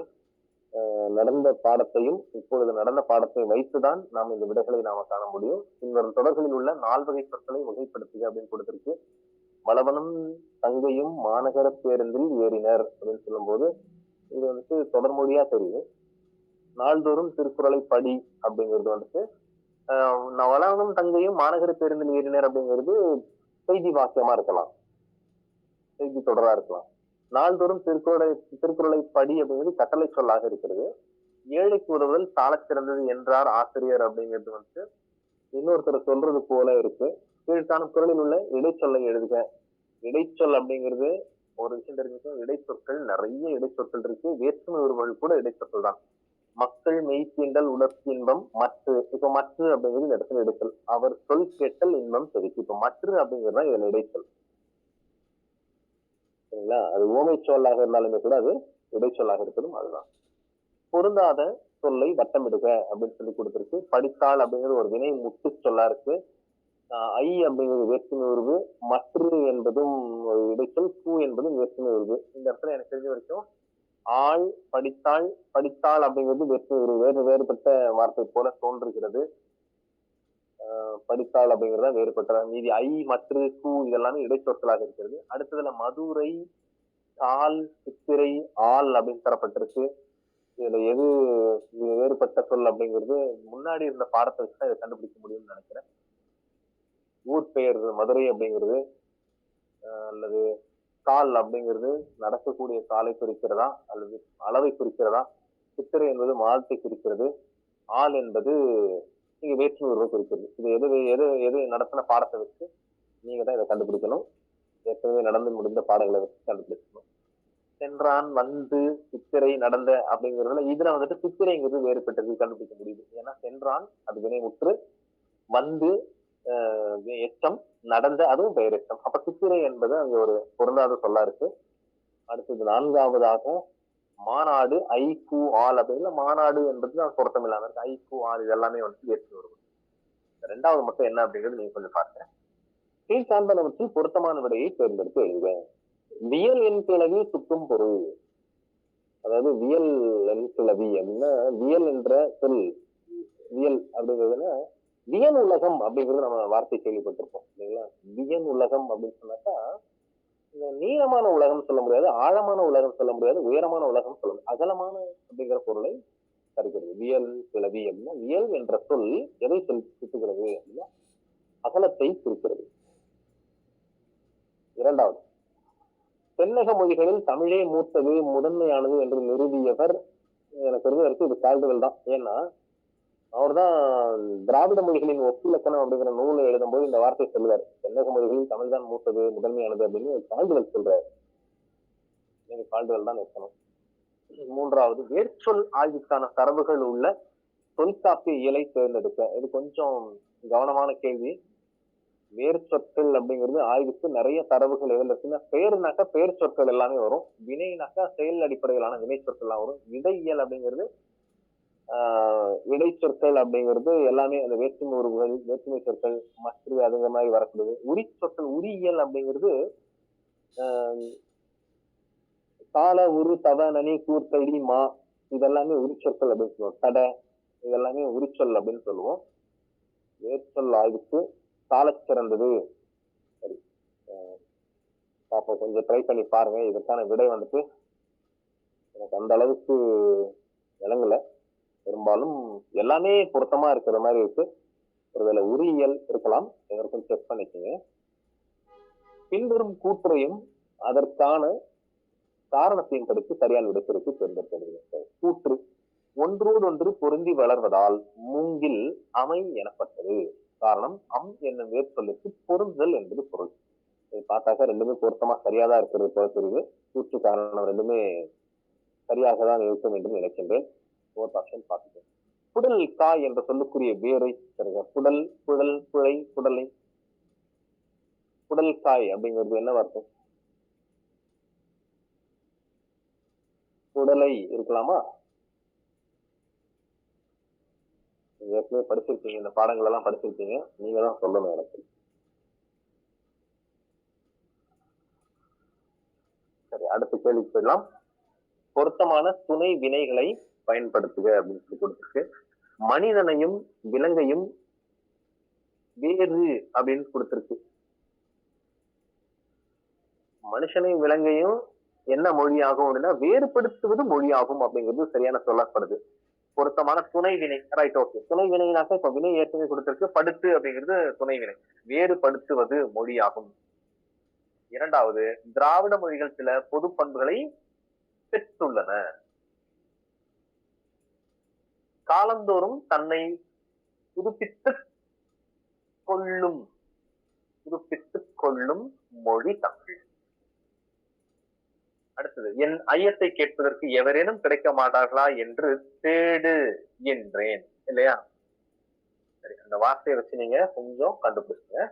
நடந்த பாடத்தையும் இப்பொழுது நடந்த பாடத்தையும் வைத்துதான் நாம் இந்த விடைகளை நாம காண முடியும். பின்வரும் தொடர்களில் உள்ள 4 வகை சொற்களை வகைப்படுத்துக அப்படின்னு கொடுத்திருக்கு. வளவனும் தங்கையும் மாநகர பேருந்தில் ஏறினர் அப்படின்னு சொல்லும் போது இது வந்துட்டு தொடர்மொழியா தெரியும். நாள்தோறும் திருக்குறளை படி அப்படிங்கிறது வந்துட்டு வளவனும் தங்கையும் மாநகர பேருந்தில் ஏறினர் அப்படிங்கிறது செய்தி வாக்கியமா இருக்கலாம், செய்தி தொடரா இருக்கலாம். நாள்தோறும் திருக்குறளை படி அப்படிங்கிறது கட்டளை சொல்லாக இருக்கிறது. ஏழைக்கு உதவுதல் சாலச் சிறந்தது என்றார் ஆசிரியர் அப்படிங்கிறது வந்துட்டு இன்னொருத்தர் சொல்றது போல இருக்கு. கீழ்காணும் குறளில் உள்ள இடைச்சொல்லை எழுதுக. இடைச்சொல் அப்படிங்கிறது ஒரு விஷயம் தெரிஞ்சுக்கணும். இடைச்சொற்கள் நிறைய இடைச்சொற்கள் இருக்கு. வேற்றுமை உருவங்கள் கூட இடைச்சொற்கள் தான். மக்கள் மெய்த்தீண்டல் உணர்ச்சி இன்பம் மற்று. இப்ப மற்று அப்படிங்கிறது இந்த இடத்துல இடைச்சொல். அவர் சொல் கேட்டல் இன்பம் செதுக்கி. இப்ப மற்று அப்படிங்கிறது தான் இதுல இடைச்சொல். சரிங்களா? அது ஓமை சொல்லாக இருந்தாலுமே கூட அது இடைச்சொல்லாக இருப்பதும் அதுதான். பொருந்தாத சொல்லை வட்டமிடுக அப்படின்னு சொல்லி கொடுத்திருக்கு. படித்தாள் அப்படிங்கிறது ஒரு வினை முட்டு சொல்லா இருக்கு. ஐ அப்படிங்கிறது வேற்றுமை உருவு, மற்று என்பதும் ஒரு இடைச்சொல், பூ என்பதும் வேற்றுமை உருவு. இந்த இடத்துல எனக்கு தெரிஞ்ச வரைக்கும் ஆள், படித்தாள், படித்தாள் அப்படிங்கிறது வேற்றுமை உருவு, வேறுபட்ட வார்த்தை போல தோன்றுகிறது. படித்தாள் அப்படிங்கிறத வேறுபட்ட. மீதி ஐ, மற்று, பூ இதெல்லாமே இடைச்சொற்களாக இருக்கிறது. அடுத்ததுல மதுரை, தாள், சித்திரை, ஆள் அப்படின்னு தரப்பட்டிருக்கு. இதுல எது வேறுபட்ட சொல் அப்படிங்கிறது முன்னாடி இருந்த பாடத்தை வச்சுதான் இதை கண்டுபிடிக்க முடியும்னு நினைக்கிறேன். ஊர் பெயர் மதுரை அப்படிங்கிறது அல்லது கால் அப்படிங்கிறது நடக்கக்கூடிய காலை குறிக்கிறதா அல்லது அளவை குறிக்கிறதா? சித்திரை என்பது மாதத்தை குறிக்கிறது. ஆள் என்பது நீங்க வேற்றுமை உருவம் குறிக்கிறது. இது எது எது எது நடத்தின பாடத்தை வச்சு நீங்க தான் இதை கண்டுபிடிக்கணும். ஏற்கனவே நடந்து முடிந்த பாடங்களை வச்சு கண்டுபிடிக்கணும். சென்றான், வந்து, சித்திரை, நடந்த அப்படிங்கிறதுல இதுல வந்துட்டு சித்திரைங்கிறது வேறுபட்டது கண்டுபிடிக்க முடியுது. ஏன்னா சென்றான் அது வினைமுற்று, வந்து எச்சம், நடந்த அதுவும் பெயர் எச்சம். அப்ப சித்திரை என்பது அங்க ஒரு பொருந்தாத சொல்லா இருக்கு. அடுத்தது நான்காவதாக மாநாடு, ஐ, கூ, ஆள் அப்படிங்கிற மாநாடு என்பது பொருத்தம் இல்லாம இருக்கு. ஐ, கூ, ஆள் இது எல்லாமே வந்து ஏற்று வரும். ரெண்டாவது மட்டும் என்ன அப்படிங்கிறது நீங்க கொஞ்சம் பாருங்க. கீழ் சார்ந்தவற்றில் பொருத்தமான விடையை தேர்ந்தெடுத்து எழுதுவேன். வியல் என் கிளவி சுட்டும் பொருள். அதாவது வியல் என் கிளவி அப்படின்னா வியல் என்ற சொல். வியல் அப்படிங்கிறதுனா வியன் உலகம் அப்படிங்கிறது நம்ம வார்த்தை கேள்விப்பட்டிருப்போம் இல்லைங்களா? வியன் உலகம் அப்படின்னு சொன்னாக்கா நீளமான உலகம் சொல்ல முடியாது, ஆழமான உலகம் சொல்ல முடியாது, உயரமான உலகம் சொல்ல முடியாது, அகலமான அப்படிங்கிற பொருளை தருகிறது. வியல் கிளவி அப்படின்னா வியல் என்ற சொல் எதை சுட்டுகிறது அப்படின்னா அகலத்தை குறிக்கிறது. இரண்டாவது, தென்னக மொழிகளில் தமிழே மூத்தது முதன்மையானது என்று நிறுவியவர் எனக்கு தெரிஞ்ச இது கால்டுவெல் தான். ஏன்னா அவர்தான் திராவிட மொழிகளின் ஒப்பிலக்கணம் அப்படிங்கிற நூலை எழுதும் போது இந்த வார்த்தை சொல்லுவார். தென்னக மொழிகளில் தமிழ் தான் மூத்தது முதன்மையானது அப்படின்னு கால்டுவெல் சொல்றாரு. நீங்க கால்டுவெல் தான் இருக்கணும். மூன்றாவது, வேர்ச்சொல் ஆய்வுக்கான தரவுகள் உள்ள தொல்காப்பிய இயலை தேர்ந்தெடுக்க. இது கொஞ்சம் கவனமான கேள்வி. வேர்ச்சொற்கள் அப்படிங்கிறது ஆய்வுக்கு நிறைய தரவுகள் எதில் இருக்குன்னா, பெயர்னாக்கா பெயர் சொற்கள் எல்லாமே வரும். வினைனாக்கா செயல் அடிப்படையிலான வினை சொற்கள் எல்லாம் வரும். விடையியல் அப்படிங்கிறது இடைச்சொற்கள் அப்படிங்கிறது எல்லாமே அந்த வேற்றுமை உறவுகள், வேற்றுமை சொற்கள், மற்ற அதுங்கிற மாதிரி வரக்கூடியது. உரி சொற்கள், உரியியல் அப்படிங்கிறது கால, உரு, தவ, நனி, கூர்த்தடி, மா இதெல்லாமே உரிச்சொற்கள் அப்படின்னு சொல்லுவோம். தடை இதெல்லாமே உரிச்சொல் அப்படின்னு சொல்லுவோம். வேர்ச்சொல் ஆய்வுக்கு சாலச்சிறந்தது. சரி, பாப்போம், கொஞ்சம் ட்ரை பண்ணி பாருங்க. இதற்கான விடை வந்துட்டு எனக்கு அந்த அளவுக்கு விளங்கல. பெரும்பாலும் எல்லாமே பொருத்தமா இருக்கிற மாதிரி இருக்கு. ஒருவேளை உரியியல் இருக்கலாம், எதற்கும் செக் பண்ணிக்கோங்க. பின்வரும் கூற்றையும் அதற்கான காரணத்தையும் படித்து சரியான விடைத்திற்கு தேர்ந்தெடுக்கிறது. கூற்று, ஒன்றோடு ஒன்று பொருந்தி வளர்வதால் மூங்கில் அமை எனப்பட்டது. காரணம், அம் என்னும் வேர்ச்சொல்லுக்கு பொருந்துதல் என்பது பொருள். பார்த்தாக்க ரெண்டுமே பொருத்தமா சரியாதான் இருக்கிறது போல தெரியுது. கூற்று காரணம் ரெண்டுமே சரியாக தான் இருக்கும் என்று நினைக்கின்றேன். பார்த்துக்கேன். புடல் காய் என்ற சொல்லுக்குரிய வேரை தருக. புடல், புழல், புழை, புடலை. புடல் காய் அப்படிங்கிறது என்ன வார்த்தை? புடலை இருக்கலாமா? ஏற்கனவே படிச்சிருக்கீங்க, இந்த பாடங்கள் எல்லாம் படிச்சிருக்கீங்க, நீங்க தான் சொல்லணும் எனக்கு. சரி, அடுத்த கேள்வி போயிடலாம். பொருத்தமான துணை வினைகளை பயன்படுத்துக அப்படின்னு சொல்லி கொடுத்துருக்கு. மனிதனையும் விலங்கையும் வேறு அப்படின்னு கொடுத்திருக்கு. மனுஷனையும் விலங்கையும் என்ன மொழியாகும் அப்படின்னா வேறுபடுத்துவது மொழியாகும் அப்படிங்கிறது சரியான சொல்லப்படுது. பொருத்தமான துணை வினை. Right, okay. துணை வினைனாக்க இப்ப வினை ஏற்கனவே கொடுத்திருக்கு. படுத்து அப்படிங்கிறது துணை வினை. வேறுபடுத்துவது மொழியாகும். இரண்டாவது, திராவிட மொழிகள் சில பொது பண்புகளை பெற்றுள்ளன. காலந்தோறும் தன்னை புதுப்பித்து கொள்ளும், புதுப்பித்துக் கொள்ளும் மொழி தமிழ். அடுத்தது, என் ஐயத்தை கேட்பதற்கு எவரேனும் கிடைக்க மாட்டார்களா என்று தேடு என்றேன். இல்லையா? சரி, அந்த வார்த்தையை வச்சு நீங்க கொஞ்சம் கண்டுபிடிச்சுங்க.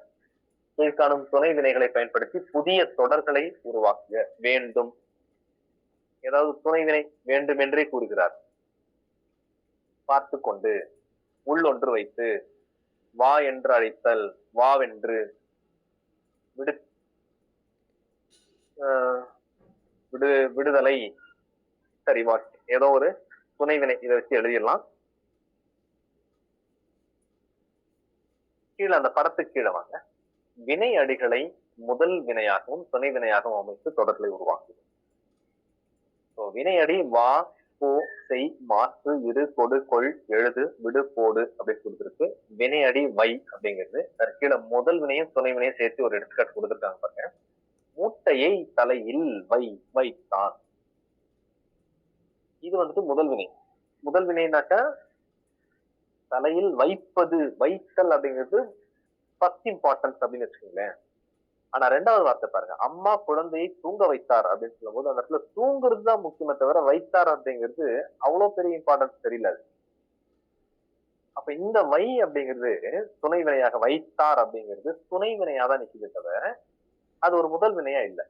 கீழ்காணும் துணை வினைகளை பயன்படுத்தி புதிய தொடர்களை உருவாக்குக. வேண்டும், ஏதாவது துணை வினை வேண்டும் என்றே கூறுகிறார். பார்த்து கொண்டு, உள் ஒன்று வைத்து, வா என்று அழைத்தல், வாவென்று, விடு விடுதலை. சரி, ஏதோ ஒரு துணை வினை இதை வச்சு எழுதிடலாம். கீழே அந்த படத்துக்கு கீழே வாங்க. வினை அடிகளை முதல் வினையாகவும் துணை வினையாகவும் அமைத்து தொடர்களை உருவாக்குது. வினை அடி வா, போ, செய், மாற்று, இரு, கொடு, கொள், எழுது, விடு, போடு அப்படின்னு கொடுத்துருக்கு. வினை அடி வை அப்படிங்கிறது. கீழே முதல் வினையும் துணை வினையும் சேர்த்து ஒரு எடுத்துக்காட்டு கொடுத்துருக்காங்க பாருங்க. மூட்டையை தலையில் வைத்தான். இது வந்துட்டு முதல் வினை. முதல் வினைனாக்கா தலையில் வைப்பது, வைத்தல் அப்படிங்கிறது ஃபர்ஸ்ட் இம்பார்ட்டன்ஸ் அப்படின்னு வச்சுக்கோங்களேன். ஆனா ரெண்டாவது வார்த்தை பாருங்க, அம்மா குழந்தையை தூங்க வைத்தார் அப்படின்னு சொல்லும் போது அந்த இடத்துல தூங்குறது தான் முக்கியமே தவிர வைத்தார் அப்படிங்கிறது அவ்வளவு பெரிய இம்பார்ட்டன்ஸ் தெரியல. அப்ப இந்த வை அப்படிங்கிறது துணை வினையாக, வைத்தார் அப்படிங்கிறது துணை வினையா தான் நிக்குது தவிர அது ஒரு முதல் வினையா இல்லை,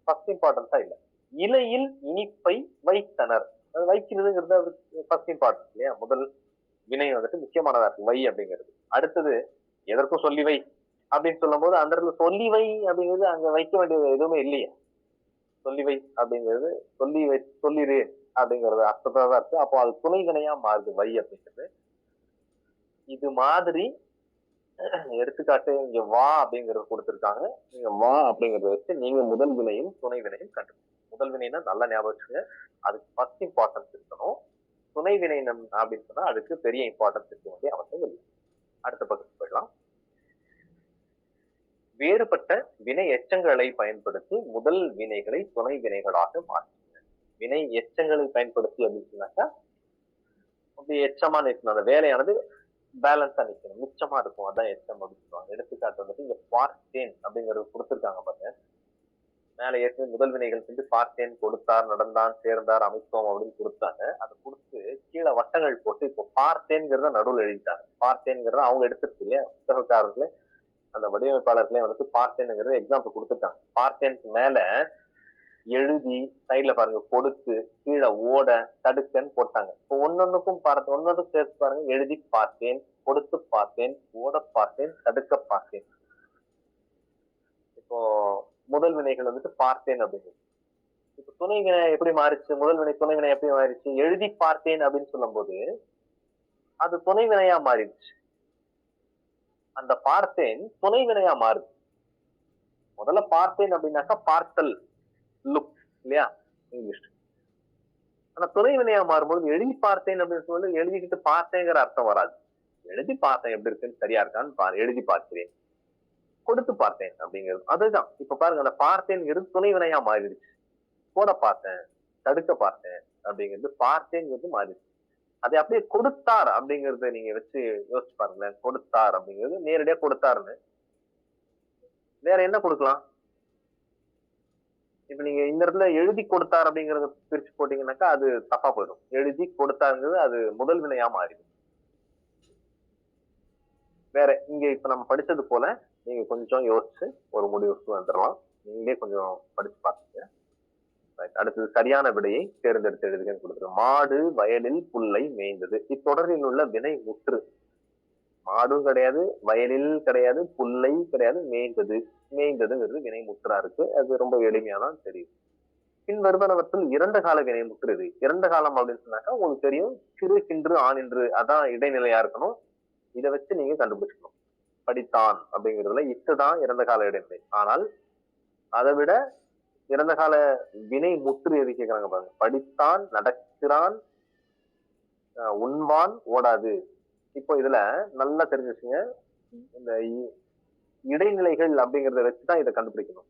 ஃபர்ஸ்ட் இம்பார்ட்டன்ஸா இல்லை. இலையில் இனிப்பை வைத்தனர், அது வைக்கிறதுங்கிறது ஃபர்ஸ்ட் இம்பார்ட்டன்ஸ் இல்லையா? முதல் வினை வந்துட்டு முக்கியமானதா இருக்கு வை அப்படிங்கிறது. அடுத்தது, எதற்கும் சொல்லி வை அப்படின்னு சொல்லும் போது அந்த இடத்துல சொல்லி வை அப்படிங்கிறது அங்க வைக்க வேண்டியது எதுவுமே இல்லையே. சொல்லி வை அப்படிங்கிறது சொல்லிரு அப்படிங்கிறது அர்த்தத்தான் இருக்கு. அப்போ அது துணை வினையா மாறுது வை அப்படிங்கிறது. இது மாதிரி எடுத்துக்காட்டு இங்க வா அப்படிங்கறது கொடுத்திருக்காங்க. நீங்க வா அப்படிங்கறத வச்சு நீங்க முதல் வினையும் துணை வினையும் கண்டுபிடிங்க. முதல் வினைனா நல்லா ஞாபகம் வச்சுங்க, அதுக்கு ஃபர்ஸ்ட் இம்பார்ட்டன்ஸ் இருக்கணும். துணை வினை அப்படின்னு சொன்னா அதுக்கு பெரிய இம்பார்ட்டன்ஸ் இருக்க வேண்டிய அவசியம் இல்லை. அடுத்த பக்கத்துக்கு போயிடலாம். வேறுபட்ட வினை எச்சங்களை பயன்படுத்தி முதல் வினைகளை துணை வினைகளாக மாற்றுங்க. வினை எச்சங்களை பயன்படுத்தி அப்படின்னு சொன்னாக்கா அப்படி எச்சமா நிற்கணும், அந்த வேலையானது பேலன்ஸா நிற்கணும், மிச்சமா இருக்கும், அதான் எச்சம் அப்படின்னு சொல்லுவாங்க. எடுத்துக்காட்டு வந்துட்டு இங்க பார்த்தேன் அப்படிங்கறது கொடுத்திருக்காங்க பாருங்க. மேல ஏற்கனவே முதல் வினைகள் செஞ்சு பார்த்தேன், கொடுத்தார், நடந்தான், சேர்ந்தார், அமைத்தோம் அப்படின்னு கொடுத்தாங்க. அதை கொடுத்து கீழே வட்டங்கள் போட்டு இப்போ பார்த்தேன்கிறத நடுவில் எழுதிட்டாங்க. பார்த்தேன்கிறத அவங்க எடுத்துருக்கு இல்லையா, புத்தகக்காரர்களே அந்த வடிவமைப்பாளர்களே வந்துட்டு பார்த்தேன்னுங்கிறது எக்ஸாம்பிள் கொடுத்துட்டாங்க. பார்த்தேனுக்கு மேல எழுதி சைட்ல பாருங்க கொடுத்து கீழே ஓட தடுக்கன்னு போட்டாங்க. இப்போ ஒன்னொன்னுக்கும் ஒன்னொன்னுக்கும் சேர்த்து பாருங்க. எழுதி பார்த்தேன், கொடுத்து பார்த்தேன், ஓட பார்த்தேன், தடுக்க பார்த்தேன். இப்போ முதல் வினைகள் வந்துட்டு பார்த்தேன் அப்படிங்கிறது. இப்ப துணை வினை எப்படி மாறிச்சு, முதல் வினை துணை வினை எப்படி மாறிடுச்சு? எழுதி பார்த்தேன் அப்படின்னு சொல்லும் போது அது துணை வினையா மாறிடுச்சு. அந்த பார்த்தேன் துணை வினையா மாறுது. முதல்ல பார்த்தேன் அப்படின்னாக்கா பார்த்தல், லுக் இல்லையா இங்கிலீஷ். ஆனா துணை வினையா மாறும்போது எழுதி பார்த்தேன் அப்படின்னு சொல்லி எழுதிக்கிட்டு பார்த்தேங்கிற அர்த்தம் வராது. எழுதி பார்த்தேன் எப்படி இருக்குன்னு சரியா இருக்கான்னு எழுதி பார்க்கிறேன், கொடுத்து பார்த்தேன் அப்படிங்கிறது அதுதான். இப்ப பாருங்க, அந்த பார்த்தேன்ங்கிறது துணை வினையா மாறிடுச்சு. போட பார்த்தேன், தடுக்க பார்த்தேன் அப்படிங்கிறது பார்த்தேங்கிறது மாறிடுச்சு. அதை அப்படியே கொடுத்தார் அப்படிங்கறத நீங்க வச்சு யோசிச்சு பாருங்களேன். கொடுத்தார் அப்படிங்கிறது நேரடியா கொடுத்தாருன்னு வேற என்ன கொடுக்கலாம்? இப்ப நீங்க இந்த இடத்துல எழுதி கொடுத்தார் அப்படிங்கறத பிரிச்சு போட்டீங்கன்னாக்கா அது தப்பா போயிடும். எழுதி கொடுத்தாருங்கிறது அது முதல் வினையா மாறிடும். வேற இங்க இப்ப நம்ம படிச்சது போல நீங்க கொஞ்சம் யோசிச்சு ஒரு முடிவுக்கு வந்துடலாம். நீங்களே கொஞ்சம் படிச்சு பாத்துங்க. அடுத்தது, சரியான விடையை தேர்ந்தெடுத்து எழுதுகன்னு கொடுத்துருக்கோம். மாடு வயலில் புல்லை மேய்ந்தது. இத்தொடரில் உள்ள வினை முற்று. மாடும் கிடையாது, வயலில் கிடையாது, புல்லை கிடையாது, மேய்ந்தது. மேய்ந்ததுங்கிறது வினை முற்றா இருக்கு. அது ரொம்ப எளிமையாதான் தெரியும். பின் வருவனவற்றில் இரண்டு கால வினை முற்று இது. இரண்டு காலம் அப்படின்னு சொன்னாக்கா உங்களுக்கு தெரியும், சிறு கின்று ஆனின்று, அதான் இடைநிலையா இருக்கணும். இதை வச்சு நீங்க கண்டுபிடிக்கணும். படித்தான் அப்படிங்கிறதுல இட்டுதான் இறந்த கால இடைநிலை. ஆனால் அதை விட இறந்த கால வினை முற்று எது கேட்கிறாங்க பாருங்க. படித்தான், நடக்கிறான், உண்பான், ஓடாது. இப்போ இதுல நல்லா தெரிஞ்சு வச்சுங்க, இந்த இடைநிலைகள் அப்படிங்கறத வச்சுதான் இதை கண்டுபிடிக்கணும்.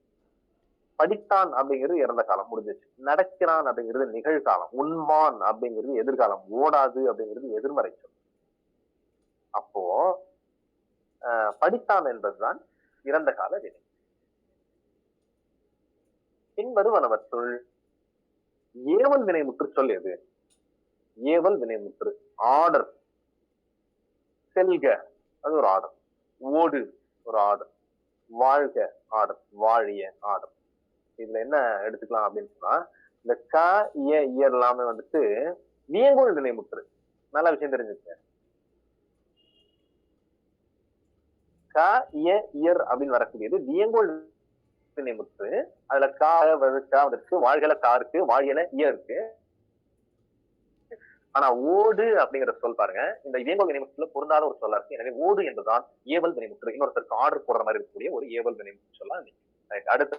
படித்தான் அப்படிங்கிறது இறந்த காலம் முடிஞ்சிச்சு. நடக்கிறான் அப்படிங்கிறது நிகழ்காலம். உண்பான் அப்படிங்கிறது எதிர்காலம். ஓடாது அப்படிங்கிறது எதிர்மறை சொல். அப்போ படித்தான் என்பதுதான் இறந்த கால வினை. பின்வருவனவற்றுள் ஏவல் வினைமுற்று சொல் எது? ஏவல் வினைமுற்று. ஆர்டர். செல்க அது ஒரு ஆர்டர், ஓடு ஒரு ஆர்டர், வாழ்க ஆர்டர், வாழிய ஆர்டர். இதுல என்ன எடுத்துக்கலாம் அப்படின்னு சொன்னா, இந்த க இயர் எல்லாமே வந்துட்டு வியங்கோள் வினைமுற்று. நல்ல விஷயம் தெரிஞ்சுக்க. க இயர் அப்படின்னு வரக்கூடியது வியங்கோள் வினைமுற்று. அதுல கா வந்துருக்கு, வாழ்கல கா இருக்கு, வாழியல இய இருக்கு. ஆனா ஓடு அப்படிங்கிற சொல் பாருங்க, இந்த வியங்கோள் வினைமுற்றுல பொருந்தாத ஒரு சொல்லா இருக்கு. எனவே ஓடு என்பதுதான் ஏவல் வினைமுற்று. இன்னொருத்தருக்கு ஆர்டர் போடுற மாதிரி இருக்கக்கூடிய ஒரு ஏவல் வினைமுற்று சொல்லலாம். அடுத்து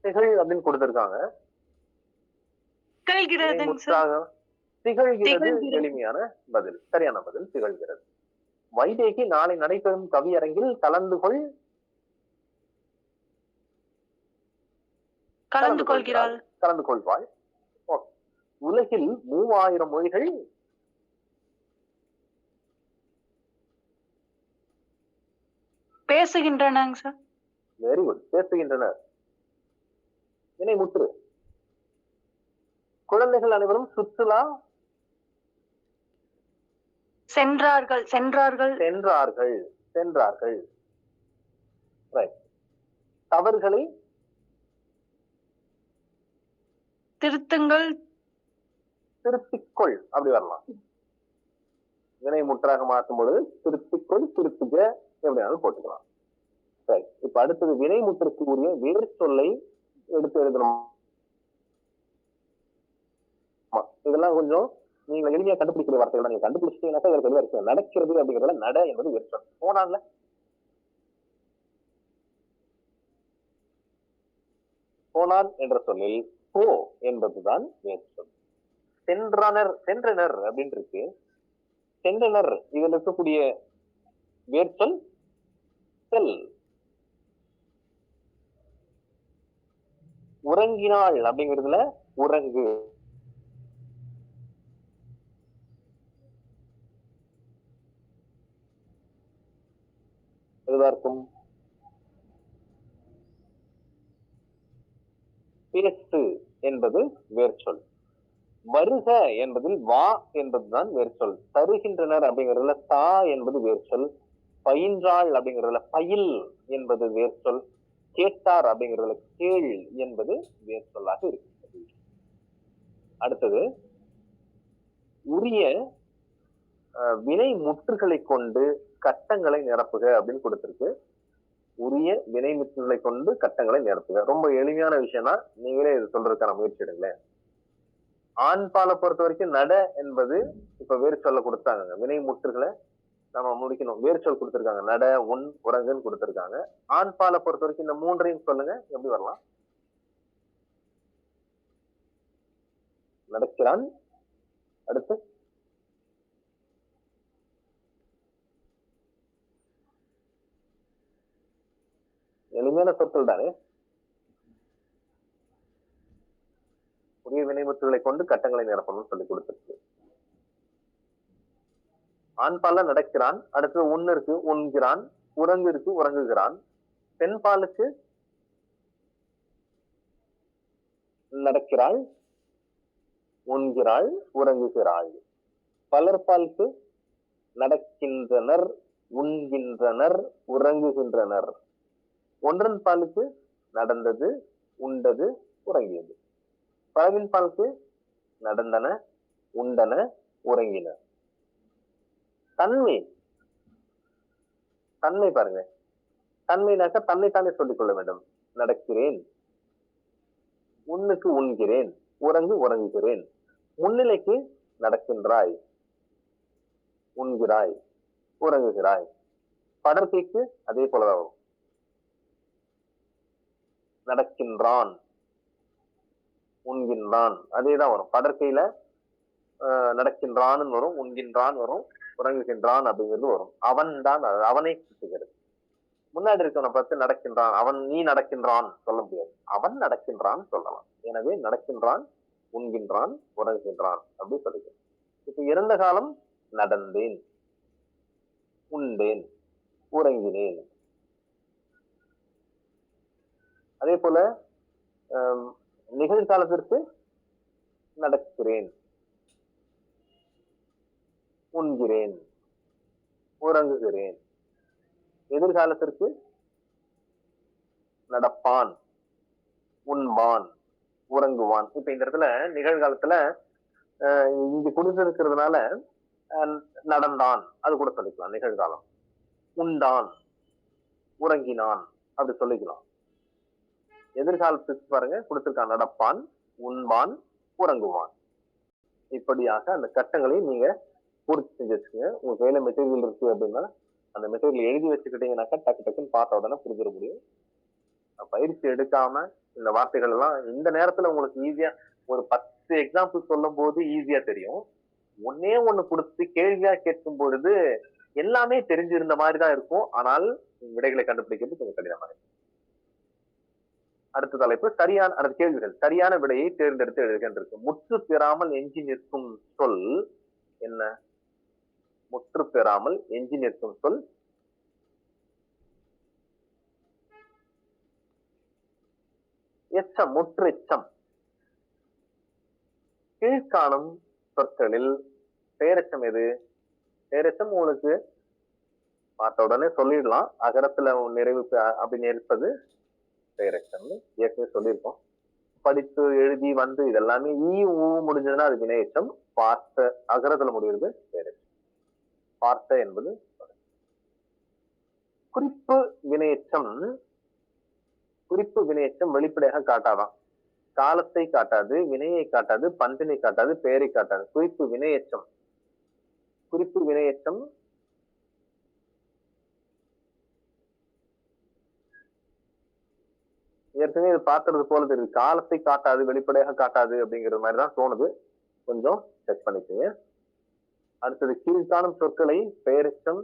திகழ் அப்படின்னு கொடுத்திருக்காங்க. திகழ்கிறது எளிமையான பதில், சரியான பதில் திகழ்கிறது. வைதேகி நாளை நடைபெறும் கவியரங்கில் கலந்து கொள்வாள். உலகில் 3000 மொழிகள் பேசுகின்றன. வெரி குட், பேசுகின்றனர். வினைமுற்று. குழந்தைகள் அனைவரும் சுற்றுலா சென்றார்கள். தவறுகளை திருத்துங்கள், திருத்திக்கொள் அப்படி வரலாம். வினைமுற்றாக மாற்றும் பொழுது திருத்திக்கொள், திருத்துக எப்படினாலும் போட்டுக்கலாம். சரி, இப்ப அடுத்தது வினைமுற்றுக்கு உரிய வேறு சொல்லை எடுத்து எழுதணும். இதெல்லாம் கொஞ்சம் நீங்க எளிமையா கண்டுபிடிக்கிற வார்த்தைகள் நீங்க கண்டுபிடிச்சிட்டீங்கன்னாக்கா இதற்கு எதுவும் இருக்கு. நடக்கிறது அப்படிங்கிறதுல நட என்பது வேர்ச்சொல். போனான்ல போனான் என்ற சொல்லில் போ என்பதுதான் வேர்ச்சொல். சென்றனர் அப்படின்னு இருக்கு. சென்றனர் இதில் இருக்கக்கூடிய வேர்ச்சொல் செல். உறங்கினாள் அப்படிங்கிறதுல உறங்கு. எதுவார்க்கும் பேசு என்பது வேர்ச்சொல். வருக என்பதில் வா என்பதுதான் வேர்ச்சொல். தருகின்றனர் அப்படிங்கிறதுல தா என்பது வேர்ச்சொல். பயின்றாள் அப்படிங்கிறதுல பயில் என்பது வேர்ச்சொல். கேட்டார் அப்படிங்கிறதுல கேள் என்பது வேர்ச்சொல்லாக இருக்கிறது. அடுத்தது உரிய வினை முற்றுகளை கொண்டு கட்டங்களை நிரப்புக அப்படின்னு கொடுத்திருக்கு. உரிய வினை முற்றுகளை கொண்டு கட்டங்களை நிரப்புக. ரொம்ப எளிமையான விஷயம்னா நீங்களே இது சொல்றதுக்கான முயற்சி எடுங்களேன். ஆண் பாலை பொறுத்த வரைக்கும் நட என்பது இப்ப வேறு சொல்ல கொடுத்தாங்க. வினை முற்றுகளை நம்ம முடிக்கணும். வேறு சொல் கொடுத்திருக்காங்க. நட, உன், உறங்குன்னு கொடுத்திருக்காங்க. ஆண் பாலை பொறுத்த வரைக்கும் இந்த மூன்றையும் சொல்லுங்க, எப்படி வரலாம்? நடக்கிறான். அடுத்து எளிமையான சொற்கள் தானே. உரிய வினைமுற்றுகளை கொண்டு கட்டங்களை நிரப்பணும்னு சொல்லி கொடுத்திருக்கு. ஆண்பால நடக்கிறான். அடுத்து உன்னு இருக்கு, உண்கிறான். உறங்கு இருக்கு, உறங்குகிறான். பெண் பாலுக்கு நடக்கிறாள், உண்கிறாள், உறங்குகிறாள். பலர்பாலுக்கு நடக்கின்றனர், உண்கின்றனர், உறங்குகின்றனர். ஒன்றன் பாலுக்கு நடந்தது, உண்டது, உறங்கியது. பலவின் பாலுக்கு நடந்தன, உண்டன, உறங்கின. தன்மை பாருங்க. தன்மைனாக்க தன்னைத்தானே சொல்லிக் கொள்ள வேண்டும். நடக்கிறேன், உன்னுக்கு உண்கிறேன், உறங்குகிறேன். முன்னிலைக்கு நடக்கின்றாய், உண்கிறாய், உறங்குகிறாய். படர்க்கைக்கு அதே போலதான் வரும். நடக்கின்றான், உண்கின்றான், அதேதான் வரும். படற்கையில நடக்கின்றான் வரும், உண்கின்றான் வரும், உறங்குகின்றான் அப்படிங்கிறது வரும். அவன் தான் அவனை கூட்டுகிறது. முன்னாடி இருக்கவனை பார்த்து நடக்கின்றான், அவன் நீ நடக்கின்றான் சொல்ல முடியாது, அவன் நடக்கின்றான் சொல்லலாம். எனவே நடக்கின்றான், உண்கின்றான், உறங்குகின்றான் அப்படி சொல்லிக்கிறேன். இப்ப இறந்த காலம் நடந்தேன், உண்டேன், உறங்கினேன். அதே போல நிகழ்காலத்திற்கு நடக்கிறேன், உண்கிறேன், உறங்குகிறேன். எதிர்காலத்திற்கு நடப்பான், உண்பான், உறங்குவான். இப்ப இந்த இடத்துல நிகழ்காலத்துல இங்க கொடுத்திருக்கிறதுனால நடந்தான் அது கூட சொல்லிக்கலாம் நிகழ்காலம். உண்டான், உறங்கினான் அப்படி சொல்லிக்கலாம். எதிர்காலத்துக்கு பாருங்க கொடுத்திருக்கான், நடப்பான், உண்பான், உறங்குவான். இப்படியாக அந்த கட்டங்களை நீங்க பூர்த்தி செஞ்சு வச்சுக்கோங்க. உங்க கையில மெட்டீரியல் இருக்கு அப்படின்னா அந்த மெட்டீரியல் எழுதி வச்சுக்கிட்டீங்கன்னாக்கா டக்கு டக்குன்னு பார்த்த உடனே புரிஞ்சிட முடியும். பயிற்சி எடுக்காம இந்த வார்த்தைகள் எல்லாம் இந்த நேரத்துல உங்களுக்கு ஈஸியா ஒரு 10 எக்ஸாம்பிள் சொல்லும் போது ஈஸியா தெரியும். ஒன்னே ஒண்ணு கொடுத்து கேள்வியா கேட்கும் பொழுது எல்லாமே தெரிஞ்சிருந்த மாதிரிதான் இருக்கும். ஆனால் விடைகளை கண்டுபிடிக்கிறது கொஞ்சம் கடினமா இருக்கும். அடுத்த தலைப்பு சரியான அடுத்த கேள்விகள். சரியான விடையை தேர்ந்தெடுத்து எழுதுகின்றது. முற்று பெறாமல் எஞ்சி நிற்கும் சொல் என்ன? முற்று பெறாமல் எஞ்சி நிற்கும் சொல் எச்சம், முற்று எச்சம். கீழ்காணும் சொற்களில் பெயரெச்சம் எது? பெயரெச்சம் உங்களுக்கு பார்த்த உடனே சொல்லிடலாம். அகரத்துல நிறைவு அப்படின்னு இருப்பது பெயரெச்சம் ஏற்கனவே சொல்லியிருக்கோம். படித்து எழுதி வந்து இதெல்லாமே முடிஞ்சதுன்னா அது வினையெச்சம். பார்த்த அகரத்துல முடிகிறது பெயரெச்சம். பார்த்த என்பது குறிப்பு வினையெச்சம். குறிப்பு வினையெச்சம் வெளிப்படையாக காட்டாதான். காலத்தை காட்டாது, வினையை காட்டாது, பண்பினை காட்டாது, பெயரை காட்டாது. குறிப்பு வினையெச்சம். குறிப்பு வினையெச்சம் ஏற்கனவே இது பார்க்கறது போல தெரியுது. காலத்தை காட்டாது, வெளிப்படையாக காட்டாது அப்படிங்கிற மாதிரிதான் தோணுது. கொஞ்சம் செக் பண்ணிக்கோங்க. அடுத்தது கீழ்காணும் சொற்களை பெயரெச்சம்,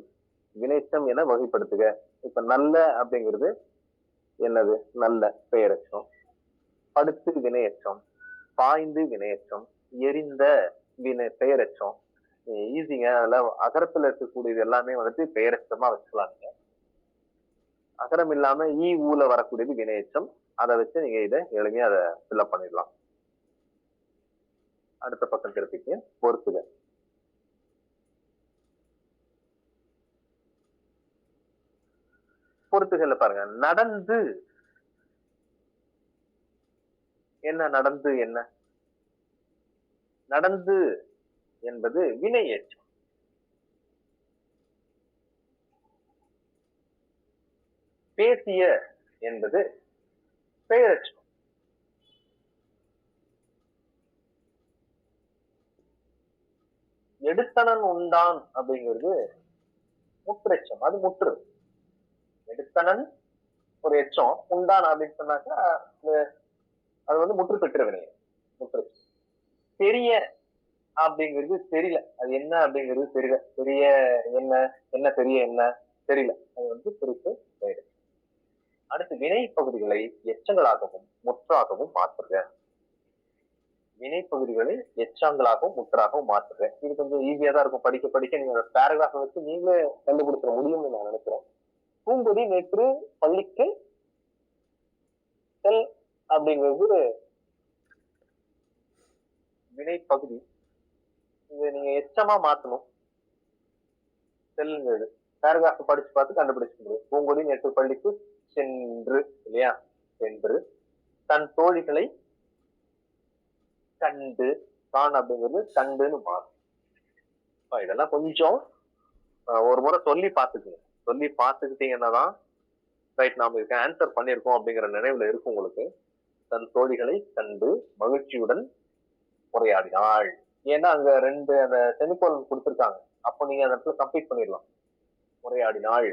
வினைச்சம் என வகைப்படுத்துக. இப்ப நல்ல அப்படிங்கிறது என்னது? நல்ல பெயரெச்சம். படுத்து வினையெச்சம், பாய்ந்து வினையெச்சம், எரிந்த பெயரெச்சம். ஈஸிங்க. அதுல அகரத்துல இருக்கக்கூடியது எல்லாமே வந்துட்டு பெயரெச்சமா வச்சுக்கலாங்க. அகரம் இல்லாம ஊல வரக்கூடியது வினையெச்சம். அதை வச்சு நீங்க இதை எளிமையா அதை ஃபில்அப் பண்ணிடலாம். அடுத்த பக்கம் திருப்பிக்க. பொறுத்துக. பொறுத்துகள்ல பாருங்க, நடந்து என்ன? நடந்து என்ன? நடந்து என்பது வினையெச்சம். பேசிய என்பது பெயரெச்சம். எடுத்தனன் உண்டான் அப்படிங்கிறது முற்றெச்சம். அது முற்று. எடுத்தனன் ஒரு எச்சம், உண்டான் அப்படின்னு சொன்னாக்கா அது வந்து முற்று பெற்ற வினை. முற்றெச்சம். பெரிய அப்படிங்கிறது தெரியல, அது என்ன அப்படிங்கிறது தெரியல. பெரிய என்ன, என்ன பெரிய என்ன தெரியல, அது வந்து குறிப்பு பெயரெச்சம். அடுத்து வினை பகுதிகளை எச்சங்களாகவும் முற்றாகவும் மாற்றுக. வினை பகுதிகளை எச்சங்களாகவும் முற்றாகவும் மாற்றுக. இது கொஞ்சம் ஈஸியா தான் இருக்கும். படிக்க படிக்க நீங்க பேராகிராஃப் வச்சு நீங்களே கண்டுபிடிச்சிட முடியும்னு நான் நினைக்கிறேன். பூங்கொடி நேற்று பள்ளிக்கு செல் அப்படிங்கிறது வினை பகுதி. இது நீங்க எச்சமா மாத்தணும். செல்லுங்கிறது பேராகிராஃப் படிச்சு பார்த்து கண்டுபிடிச்சு முடியும். பூங்கொடி நேற்று பள்ளிக்கு சென்று, இல்லையா? சென்று தன் தோழிகளை கண்டு, தான் அப்படிங்கிறது கண்டுன்னு மாறும். இதெல்லாம் கொஞ்சம் ஒரு முறை சொல்லி பார்த்துக்குங்க. சொல்லி பார்த்துக்கிட்டீங்கன்னா தான் ரைட் நாம இதுக்கு ஆன்சர் பண்ணியிருக்கோம் அப்படிங்கிற நினைவுல இருக்கும் உங்களுக்கு. தன் தோழிகளை கண்டு மகிழ்ச்சியுடன் உரையாடினாள். ஏன்னா அங்க 2 அந்த செமிகோலன் கொடுத்திருக்காங்க. அப்போ நீங்க அந்த இடத்துல கம்ப்ளீட் பண்ணிடலாம். உரையாடினாள்.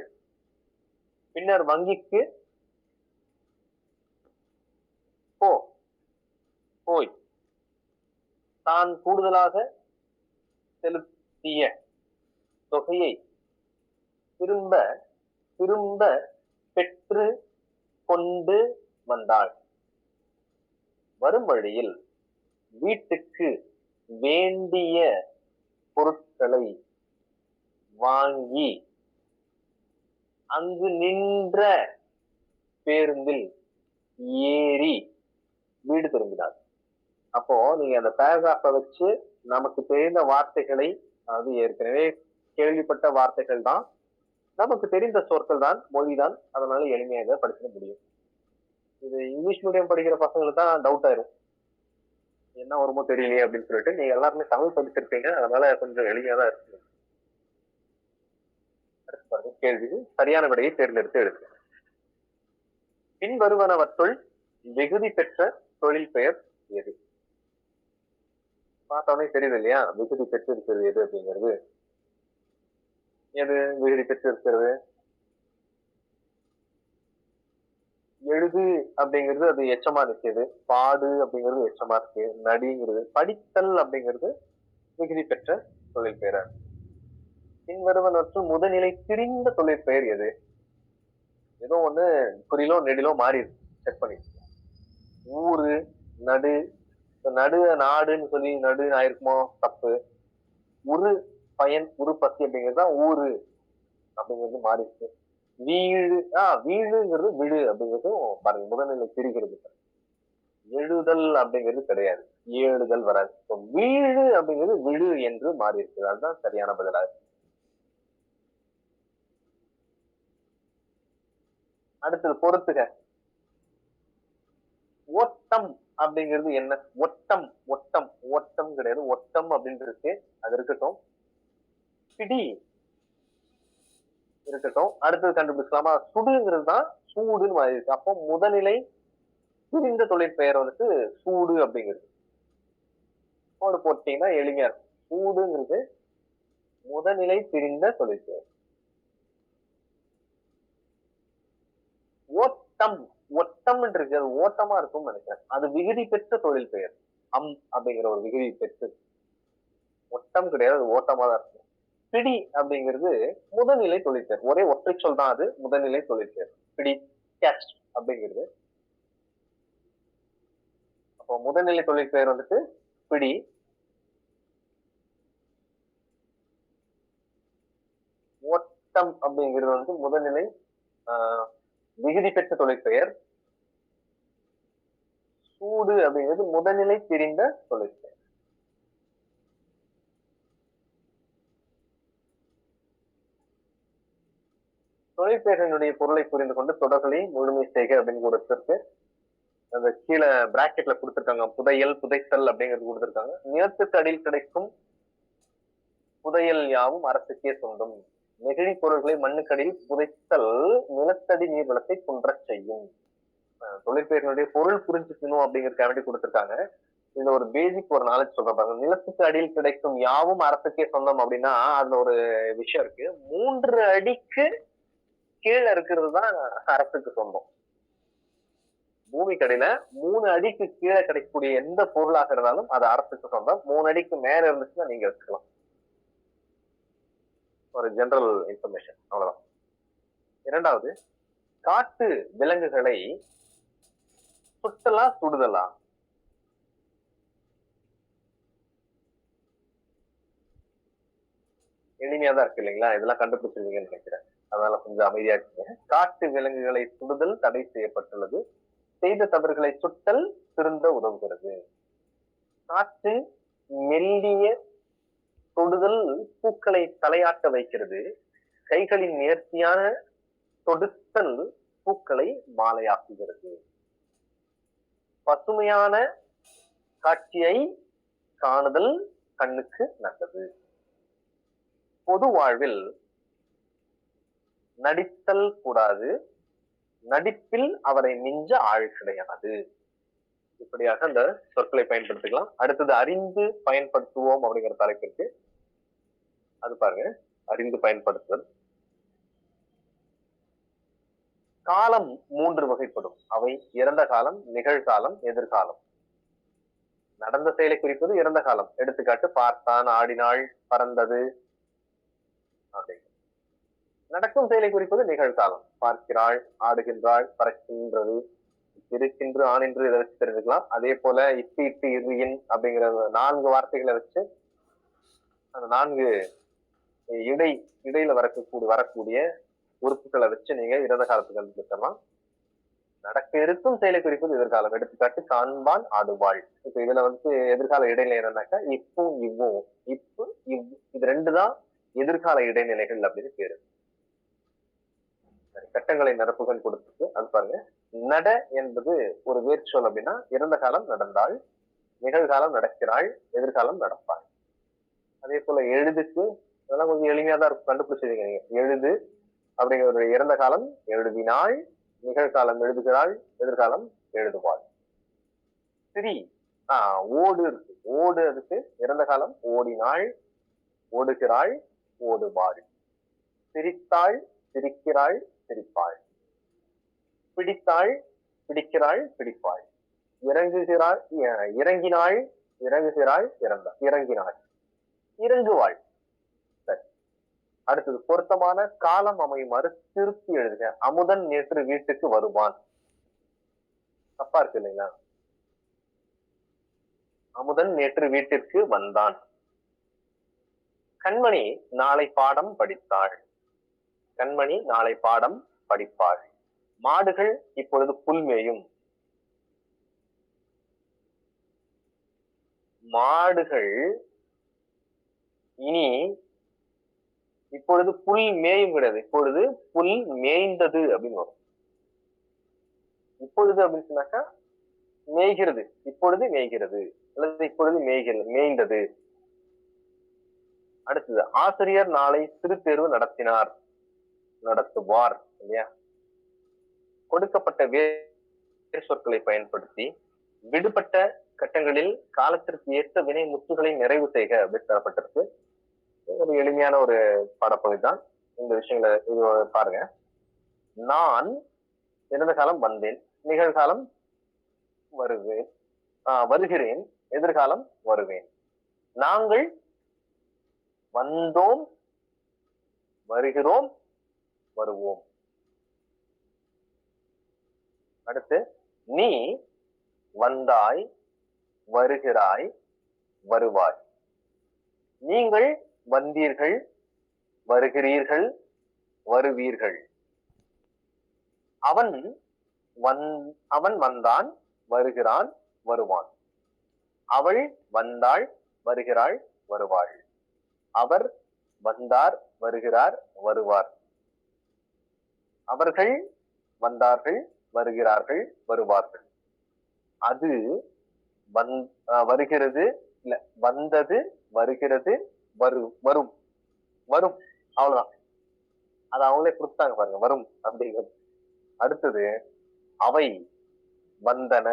பின்னர் வங்கிக்கு போய் தான் கூடுதலாக செலுத்திய தொகையை திரும்ப பெற்று கொண்டு வந்தாள். வரும் வழியில் வீட்டுக்கு வேண்டிய பொருட்களை வாங்கி அங்கு நின்ற பேருந்தில் ஏறி வீடு திரும்பினார். அப்போ நீங்க அந்த பேராகிராஃபை வச்சு நமக்கு தெரிந்த வார்த்தைகளை, அது ஏற்கனவே கேள்விப்பட்ட வார்த்தைகள் தான், நமக்கு தெரிந்த சொற்கள் தான், மொழிதான், அதனால எளிமையாக படிச்சிட முடியும். இது இங்கிலீஷ் மீடியம் படிக்கிற பசங்களுக்கு தான் டவுட் ஆயிரும், என்ன வருமோ தெரியலையே அப்படின்னு சொல்லிட்டு. நீங்க எல்லாருமே தமிழ் படிச்சிருப்பீங்க, அதனால கொஞ்சம் எளிமையா தான் இருக்கு. அடுத்து பாருங்க, கேள்வி சரியான விடையை தேர்ந்தெடுத்து எழுது. பின்வருவனவற்றுள் விகுதி பெற்ற தொழில் பெயர் எது? பார்த்தோன்னே தெரியுது இல்லையா, விகுதி பெற்று இருக்கிறது எது அப்படிங்கிறது. எது விகுதி பெற்று இருக்கிறது? எழுது அப்படிங்கிறது அது எச்சமா நிற்கிறது, பாடு அப்படிங்கிறது எச்சமா இருக்கு, நடிங்கிறது, படித்தல் அப்படிங்கிறது விகுதி பெற்ற தொழில் பெயர். பின்வருவனவற்றுள் முதல்நிலை திரிந்த தொழில் பெயர் எது? ஏதோ ஒண்ணு குறிலோ நெடிலோ மாறி இருக்கு, செக் பண்ணி. ஊரு, நடு, நடு நாடுன்னு சொல்லி நடு ஆயிருக்குமோ, தப்பு. உரு பயன், உரு பசி அப்படிங்கிறது தான் ஊரு அப்படிங்கிறது மாறி இருக்கு. வீழு, வீழுங்கிறது விழு அப்படிங்கிறதும் பாருங்க முதல்நிலை பிரிக்கிறது. எழுதல் அப்படிங்கிறது கிடையாது, ஏழுதல் வராது. வீழு அப்படிங்கிறது விழு என்று மாறி இருக்கு, அதுதான் சரியான பதிலாக. அடுத்தது பொறுத்துக. ஓட்டம் அப்படிங்கிறது என்ன? ஒட்டம், ஒட்டம், ஓட்டம் கிடையாது, ஒட்டம் அப்படின்னு இருக்கு, அது இருக்கட்டும். பிடி இருக்கட்டும், அடுத்தது கண்டுபிடிக்கலாமா? சுடுங்கிறது தான் சூடுன்னு மாறி இருக்கு. அப்போ முதல்நிலை பிரிந்த தொழிற்பெயர் வந்துட்டு சூடு அப்படிங்கிறது. கோடு போட்டீங்கன்னா எளிமையா இருக்கும். சூடுங்கிறது முதல்நிலை பிரிந்த தொழிற்பெயர். ஓட்டம், ஒட்டம் இருக்கு, அது ஓட்டமா இருக்கும்னு நினைக்கிறேன், அது விகுதி பெற்ற தொழில் பெயர். அப்படிங்கிற ஒரு விகுதி பெற்று, ஒட்டம் கிடையாது, அது ஓட்டமா தான் இருக்கும். பிடி அப்படிங்கிறது முதல்நிலை தொழிற்பெயர், ஒரே ஒற்றை சொல் தான், அது முதல்நிலை தொழிற்பெயர். பிடி, கேட்ச் அப்படிங்கிறது. அப்போ முதல்நிலை தொழிற்பெயர் வந்துட்டு பிடி. ஓட்டம் அப்படிங்கிறது வந்து முதல்நிலை விகுதி பெற்ற தொழிற்பெயர். சூடு அப்படிங்கிறது முதல்நிலை பிரிந்த தொழிற்பெயர். தொழிற்பெயர்களுடைய பொருளை புரிந்து கொண்டு தொடர்களை முழுமை செய்க அப்படின்னு கொடுத்திருக்கு. அந்த கீழே பிராக்கெட்ல கொடுத்திருக்காங்க, புதையல், புதைத்தல் அப்படிங்கிறது கொடுத்திருக்காங்க. நிலத்துக்கு அடியில் கிடைக்கும் புதையல் யாவும் அரசுக்கே சொந்தம். நெகிழி பொருள்களை மண்ணுக்கடியில் புதைத்தல் நிலத்தடி நீர்வளத்தை குன்ற செய்யும். தொழிற்பெயர்களுடைய பொருள் புரிஞ்சுக்கணும் அப்படிங்கிறதுக்காக வேண்டி கொடுத்திருக்காங்க. இதுல ஒரு பேசிக் ஒரு நாலேஜ் சொல்ற பாருங்க. நிலத்துக்கு அடியில் கிடைக்கும் யாவும் அரசுக்கே சொந்தம் அப்படின்னா அதுல ஒரு விஷயம் இருக்கு. 3 அடிக்கு கீழே இருக்கிறது தான் அரசுக்கு சொந்தம். பூமிக்கடியில 3 அடிக்கு கீழே கிடைக்கக்கூடிய எந்த பொருளாக இருந்தாலும் அது அரசுக்கு சொந்தம். 3 அடிக்கு மேல இருந்துச்சுன்னா நீங்க வச்சுக்கலாம். ஒரு ஜெனரல் இன்ஃபர்மேஷன், அவ்வளவுதான். இரண்டாவது, காட்டு விலங்குகளை சுட்டலா சுடுதலா? எளிமையா தான் இருக்கு இல்லைங்களா, இதெல்லாம் கண்டுபிடிச்சிருவீங்கன்னு நினைக்கிறேன், அதனால கொஞ்சம் அமைதியா இருக்குங்க. காட்டு விலங்குகளை சுடுதல் தடை செய்யப்பட்டுள்ளது, செய்த தவறுகளை சுட்டல் திருந்த உதவுகிறது. காற்று மெல்லிய தொடுதல் பூக்களை தலையாட்ட வைக்கிறது, கைகளின் நேர்த்தியான தொடுத்தல் பூக்களை மாலையாக்குகிறது. பசுமையான காட்சியை காணுதல் கண்ணுக்கு நல்லது. பொது வாழ்வில் நடித்தல் கூடாது, நடிப்பில் அவரை மிஞ்ச ஆள் கிடையாது. இப்படியாக அந்த சொற்களை பயன்படுத்திக்கலாம். அடுத்தது அறிந்து பயன்படுத்துவோம் அப்படிங்கிற தலைப்பிற்கு. அது பாருங்க, அறிந்து பயன்படுத்துதல். காலம் 3 வகைப்படும். அவை இறந்த காலம், நிகழ்காலம், எதிர்காலம். நடந்த செயலை குறிப்பது இறந்த காலம். எடுத்துக்காட்டு பார்த்தான், ஆடினாள், பறந்தது. நடக்கும் செயலை குறிப்பது நிகழ்காலம். பார்க்கிறாள், ஆடுகின்றாள், பறக்கின்றது, இருக்கின்ற, ஆனின்று இதை வச்சு தெரிஞ்சுக்கலாம். அதே போல இட்டு இட்டு இரு இன் அப்படிங்கிற 4 வார்த்தைகளை வச்சு அந்த 4 இடையில வரக்கூடிய உறுப்புகளை வச்சு நீங்க இறந்த காலத்துக்கு கண்டுபிடிச்சிடலாம். நடக்க இருக்கும் செயலை குறிப்பது எதிர்காலம். எடுத்துக்காட்டு காண்பான், ஆடுவாள். இப்ப இதுல எதிர்கால இடைநிலை என்னன்னாக்கா இப்பும் இவ்வும். இப்பு இவ் இது 2 தான் எதிர்கால இடைநிலைகள் அப்படின்னு பேரு. கட்டங்களை நிரப்புகள் கொடுத்துட்டு அது பாருங்க. நட என்பது ஒரு வேர்ச்சொல் அப்படின்னா இறந்த காலம் நடந்தாள், நிகழ்காலம் நடக்கிறாள், எதிர்காலம் நடப்பாள். அதே போல எழுதுக்கு அதெல்லாம் கொஞ்சம் எளிமையா தான் இருக்கும், கண்டுபிடிச்சிருக்கீங்க நீங்க. எழுது அப்படிங்கிற ஒரு இறந்த காலம் எழுதினாள், நிகழ்காலம் எழுதுகிறாள், எதிர்காலம் எழுதுவாள். சரி, ஓடு இருக்கு. ஓடு அதுக்கு இறந்த காலம் ஓடினாள், ஓடுகிறாள், ஓடுவாள். சிரித்தாள், சிரிக்கிறாள், சிரிப்பாள். பிடித்தாள், பிடிக்கிறாள், பிடிப்பாள். இறங்குகிறாள், இறங்கினாள், இறங்குகிறாள், இறங்கினாள், இறங்குவாள். சரி, அடுத்தது பொருத்தமான காலம் அமையுமாறு திருப்பி எழுதுக. அமுதன் நேற்று வீட்டுக்கு வருவான். தப்பா இருக்கு இல்லைங்களா? அமுதன் நேற்று வீட்டிற்கு வந்தான். கண்மணி நாளை பாடம் படித்தாள். கண்மணி நாளை பாடம் படிப்பாள். மாடுகள் இப்பொழுது புல் மேயும். மாடுகள் இனி இப்பொழுது புல் மேயும் கிடையாது, இப்பொழுது புல் மேய்ந்தது அப்படின்னு வரும். இப்பொழுது அப்படின்னு சொன்னாக்கா மேய்கிறது, இப்பொழுது மேய்கிறது அல்லது இப்பொழுது மேய்ந்தது. அடுத்தது ஆசிரியர் நாளை சிறு தேர்வு நடத்துவார் இல்லையா? கொடுக்கப்பட்ட வேறு சொற்களை பயன்படுத்தி விடுபட்ட கட்டங்களில் காலத்திற்கு ஏற்ற வினை முற்றுகளை நிறைவு செய்க அப்படின்னு தரப்பட்டிருக்கு. ஒரு எளிமையான ஒரு பாடப்பகுதி தான். இந்த விஷயங்களை இது பாருங்க. நான் இறந்த காலம் வந்தேன், நிகழ்காலம் வருகிறேன், எதிர்காலம் வருவேன். நாங்கள் வந்தோம், வருகிறோம், வருவோம். அடுத்து நீ வந்தாய், வருகிறாய், வருவாய். நீங்கள் வந்தீர்கள், வருகிறீர்கள், வருவீர்கள். அவன் வந்தான், வருகிறான், வருவான். அவள் வந்தாள், வருகிறாள், வருவாள். அவர் வந்தார், வருகிறார், வருவார். அவர்கள் வந்தார்கள், வருகிறார்கள், வருவார்கள். அது வருகிறது, இல்ல வந்தது, வருகிறது, வரும். அவ்வளவுதான். அது அவங்களே கொடுத்தாங்க பாருங்க, வரும் அப்படிங்கிறது. அடுத்தது அவை வந்தன,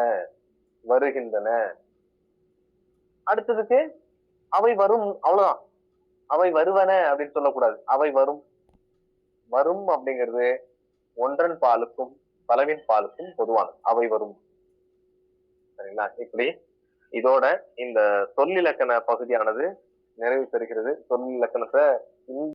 வருகின்றன. அடுத்ததுக்கு அவை வரும், அவ்வளவுதான். அவை வருவன அப்படின்னு சொல்லக்கூடாது. அவை வரும். வரும் அப்படிங்கிறது ஒன்றன் பாலுக்கும் பலவின் பாலுக்கும் பொதுவானது. அவை வரும். சரிங்களா? இப்படி இதோட இந்த சொல்லிலக்கண பகுதியானது நிறைவு பெறுகிறது. சொல்லிலக்கணத்தை